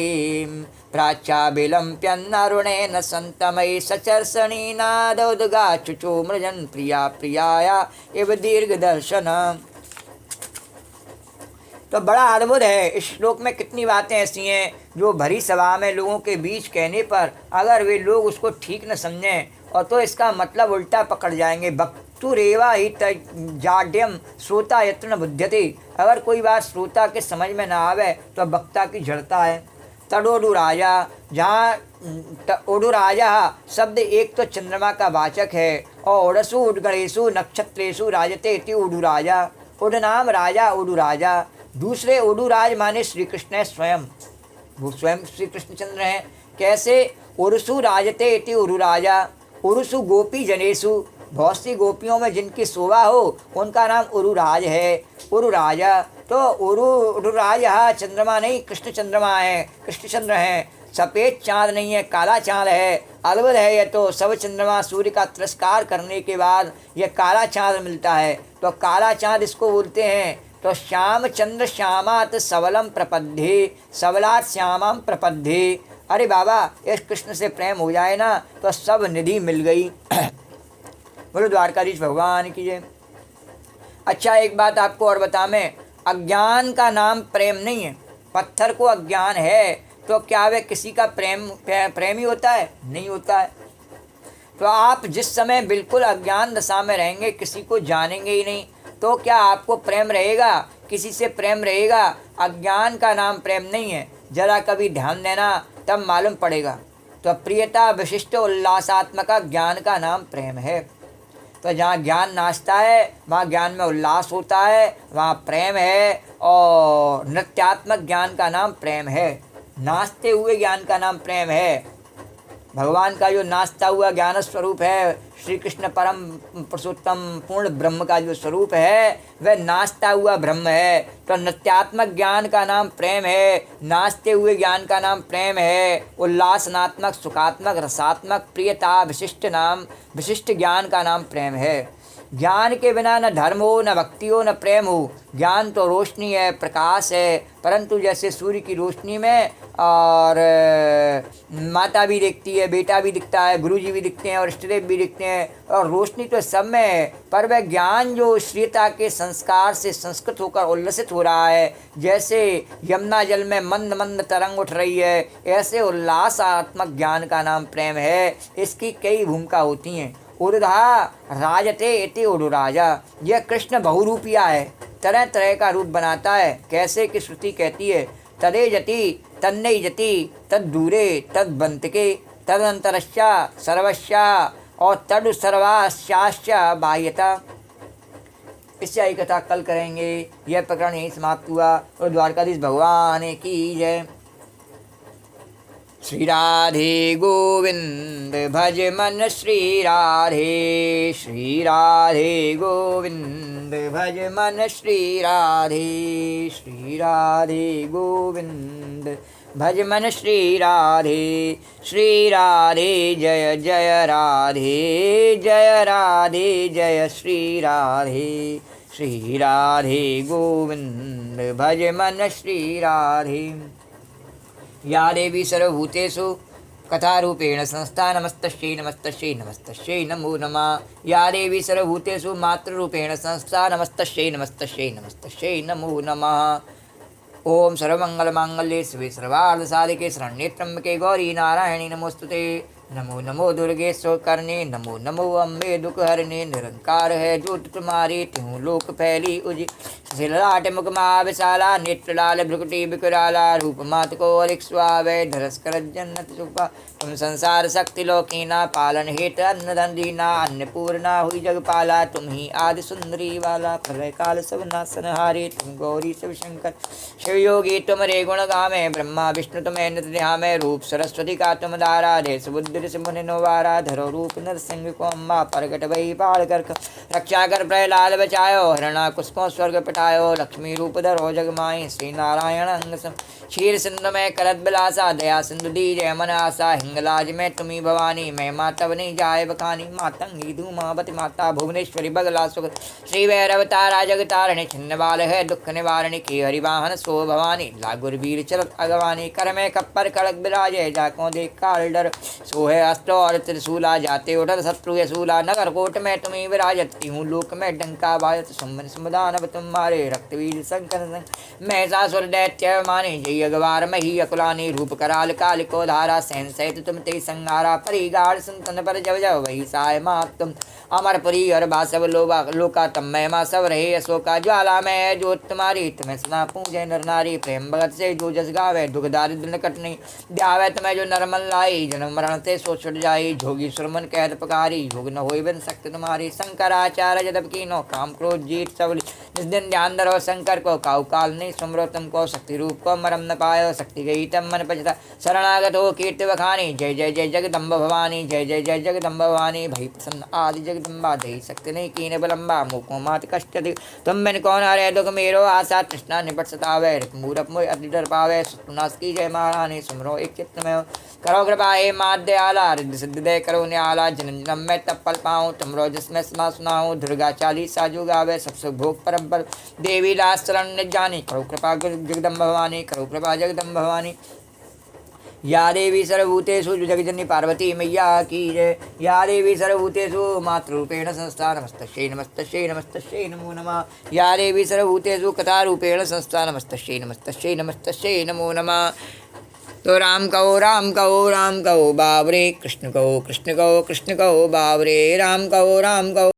प्राच्या विलम्प्यन्नरुणेन सन्तमयि सचर्षणी नादौद्गा चुचो मृजन् प्रिया प्रियाया इव दीर्घदर्शन। तो बड़ा अद्भुत है, इस श्लोक में कितनी बातें ऐसी हैं जो भरी सभा में लोगों के बीच कहने पर अगर वे लोग उसको ठीक न समझें और तो इसका मतलब उल्टा पकड़ जाएंगे। वक्तुरेवा ही जाड्यम श्रोता यत्र न बुध्यते। अगर कोई बात श्रोता के समझ में ना आवे तो वक्ता की जड़ता है। तडोडु राजा, जहाँ ओडु राजा शब्द एक तो चंद्रमा का वाचक है, और ओडसु उडगणेशु नक्षत्रेशु राजते इति ओडु राजा। उड नाम राजा ओडु राजा। दूसरे ओडुराज माने श्री कृष्ण है स्वयं, वो स्वयं श्री कृष्णचंद्र हैं। कैसे, उरुसु राजते इति उरु राजा। उरुसु गोपी जनेशु, बहुत सी गोपियों में जिनकी शोभा हो उनका नाम उरुराज है, उरु राजा। तो उरुराज चंद्रमा नहीं, कृष्ण चंद्रमा है, कृष्णचंद्र हैं। सफ़ेद चाँद नहीं है, काला चाँद है। अद्भुत है यह तो। सब चंद्रमा सूर्य का तिरस्कार करने के बाद यह काला चाँद मिलता है, तो काला चाँद इसको बोलते हैं। तो श्याम चंद्र श्यामात सबलम प्रपद्धे, सबलात श्यामम प्रपद्धे। अरे बाबा, इस कृष्ण से प्रेम हो जाए ना तो सब निधि मिल गई। बोलो द्वारकाधीश भगवान की जय। अच्छा, एक बात आपको और बता मैं, अज्ञान का नाम प्रेम नहीं है। पत्थर को अज्ञान है तो क्या वह किसी का प्रेमी होता है? नहीं होता है। तो आप जिस समय बिल्कुल अज्ञान दशा में रहेंगे, किसी को जानेंगे ही नहीं, तो क्या आपको प्रेम रहेगा? किसी से प्रेम रहेगा? अज्ञान का नाम प्रेम नहीं है। जरा कभी ध्यान देना, तब मालूम पड़ेगा। तो प्रियता विशिष्ट उल्लासात्मक ज्ञान का नाम प्रेम है। तो जहाँ ज्ञान नाचता है वहाँ ज्ञान में उल्लास होता है, वहाँ प्रेम है। और नृत्यात्मक ज्ञान का नाम प्रेम है, नाचते हुए ज्ञान का नाम प्रेम है। भगवान का जो नाचता हुआ ज्ञान स्वरूप है, श्री कृष्ण परम पुरुषोत्तम पूर्ण ब्रह्म का जो स्वरूप है वह नाचता हुआ ब्रह्म है। तो नृत्यात्मक ज्ञान का नाम प्रेम है, नाचते हुए ज्ञान का नाम प्रेम है। उल्लासनात्मक, सुखात्मक, रसात्मक, प्रियता विशिष्ट ज्ञान का नाम प्रेम है। ज्ञान के बिना न धर्म हो, न भक्ति हो, न प्रेम हो। ज्ञान तो रोशनी है, प्रकाश है, परंतु जैसे सूर्य की रोशनी में और माता भी दिखती है, बेटा भी दिखता है, गुरुजी भी दिखते हैं और इष्टदेव भी दिखते हैं, और रोशनी तो सब में है। पर वह ज्ञान जो श्रीता के संस्कार से संस्कृत होकर उल्लसित हो रहा है, जैसे यमुना जल में मंद मंद तरंग उठ रही है, ऐसे उल्लासात्मक ज्ञान का नाम प्रेम है। इसकी कई भूमिका होती हैं। उरुधा राजते इति उरुराजा। यह कृष्ण बहुरूपिया है, तरह तरह का रूप बनाता है। कैसे कि श्रुति कहती है, तदे जति तन्नई जति तद दूरे तद बंतके तदंतरश्चा सर्वस्या और तद सर्वाश्चाश्च बाह्यता। इससे आई कथा कल करेंगे। यह प्रकरण यही समाप्त हुआ। और द्वारकाधीश भगवान की जय। श्री राधे गोविंद भज मन श्री राधे, श्री राधे गोविंद भज मन श्री राधे, श्री राधे गोविंद भज मन श्री राधे, श्री राधे जय जय राधे, जय राधे जय श्री राधे, श्री राधे गोविंद भज मन श्री राधे। या देवी सर्वभूतेषु कथारूपेण संस्था नमस्तस्यै नमस्तस्यै नमस्तस्यै नमो नमः। या देवी सर्वभूतेषु मातृरूपेण संस्था नमस्तस्यै नमस्तस्यै नमस्तस्यै नमो नमः। ओम सर्वमंगलमांगल्ये शिवे सर्वार्थसाधिके शरण्ये त्र्यंबके गौरी नारायणी नमोस्तुते। नमो नमो दुर्गे शोकर्णे, नमो नमो अम्बे दुखहरणे। निरंकार है ज्योत तुम्हारी, त्यों लोक फैली उजी। शिलाट मुख विशाला, नेत्र लाल भ्रुकुटी विकराला। रूप मात को अधिक स्वावे, धरस कर जन्नत सुपा। तुम संसार शक्ति लोकीना, पालन हेत अन्न धन दीना। अन्नपूर्णा हुई जगपाला, तुम ही आदि सुंदरी वाला। प्रलय काल सब नासनहारी, तुम गौरी शिव शंकर शिव योगी। तुम रे गुण गामे, ब्रह्मा विष्णु तुम्हें नित ध्यामे। रूप सरस्वती का तुम धारा, देश बुद्धि मुनि नोवारा। धरो रूप नरसिंह को अम्बा, प्रगट भई बाल कर रक्षा कर प्रहलाद बचायो। हरणा कुसको स्वर्ग पटायो, लक्ष्मी रूप धरो जग माई। श्री नारायण अंग सम क्षीर सिंधु में करत बिलासा। दया सिंधु दीजय मन आशा, हिंगलाज में तुम्ही भवानी। मैं माता बनी जाय बखानी, मातंगी धूमावती माता। भुवनेश्वरी बगला सुख श्री भैरव तारा जगतारिणी। छिन्न बाल है दुख निवारणी, की हरिवाहन सो भवानी। लागुर वीर चलत अगवानी, कर में कप्पर खड़ग बिराजे। जाको देख काल डर सो है अस्त्र और त्रिशूला। जाते उठत शत्रु सूला, नगर कोट में तुम्ही विराजत। हूँ लोक में डंका बाजत, सुमन समुदानव तुम्हारे। रक्तवीर शंकर महिषासुर दैत्य माने। जय अगवार मही अकुलानी, रूप कराल काल को धारा। सैन सहित तुम ते संहारा, परी गाढ़ संतन पर जब जब वही साय मात तुम। अमरपुरी और बासव लोका, तम महिमा सब रहे अशोका। ज्वाला में ज्योत तुम्हारी, तुम्हें सदा पूजे नर नारी। प्रेम भगत से जो जस गावे, दुख दारिद्र निकट नहीं ध्यावे। तुम्हें जो नरमल लाई, जन्म मरण से सो छुट जाई। जोगी सुरमन कहत पकारी, योग न होई बिन शक्ति तुम्हारी। शंकराचार्य जदब कीनो, काम क्रोध जीत सबली। जिस दिन ध्यान धरो शंकर को, काउ काल नहीं सुमरो तुमको। शक्ति रूप को मरम न पायो, शक्ति गई तम मन पछता। शरणागत हो कीर्ति बखानी, जय जय जय जगदम्ब भवानी। जय जय जय जगदम्ब भवानी, भई प्रसन्न आदि जगदम्बा। दही शक्ति नहीं कीन बलम्बा, मुको मात कष्ट दि। तुम बिन कौन हरे दुख मेरो आशा। तृष्णा निपट सतावे, मूरख मोह अति डर पावे। सुनाश की जय महारानी, सुमरो एक चित्त में करो कृपा हे माध्य आला। रिद्धि सिद्धि दे करो न्याला, जन्म जन्म में तप्पल पाऊँ। तुमरो जिसमें सुना सुनाऊँ, दुर्गा चालीसा जो गावे। सब सुख भोग परम पर देवी दास शरण निज जानी। करो कृपा जगदम्ब भवानी, करो कृपा जगदम्ब भवानी। या देवी सर्वभूतेषु जगजननी पार्वती मैया की जय। या देवी सर्वभूतेषु मातृरूपेण संस्था नमस्तस्यै नमस्तस्यै नमस्तस्यै नमो नमः। या देवी सर्वभूतेषु कथारूपेण संस्था नमस्तस्यै नमस्तस्यै नमस्तस्यै नमो नमः। तो राम कहो राम कहो राम कहो बाबरे, कृष्ण कहो कृष्ण कहो कृष्ण कहो बाबरे। राम कहो राम कहो।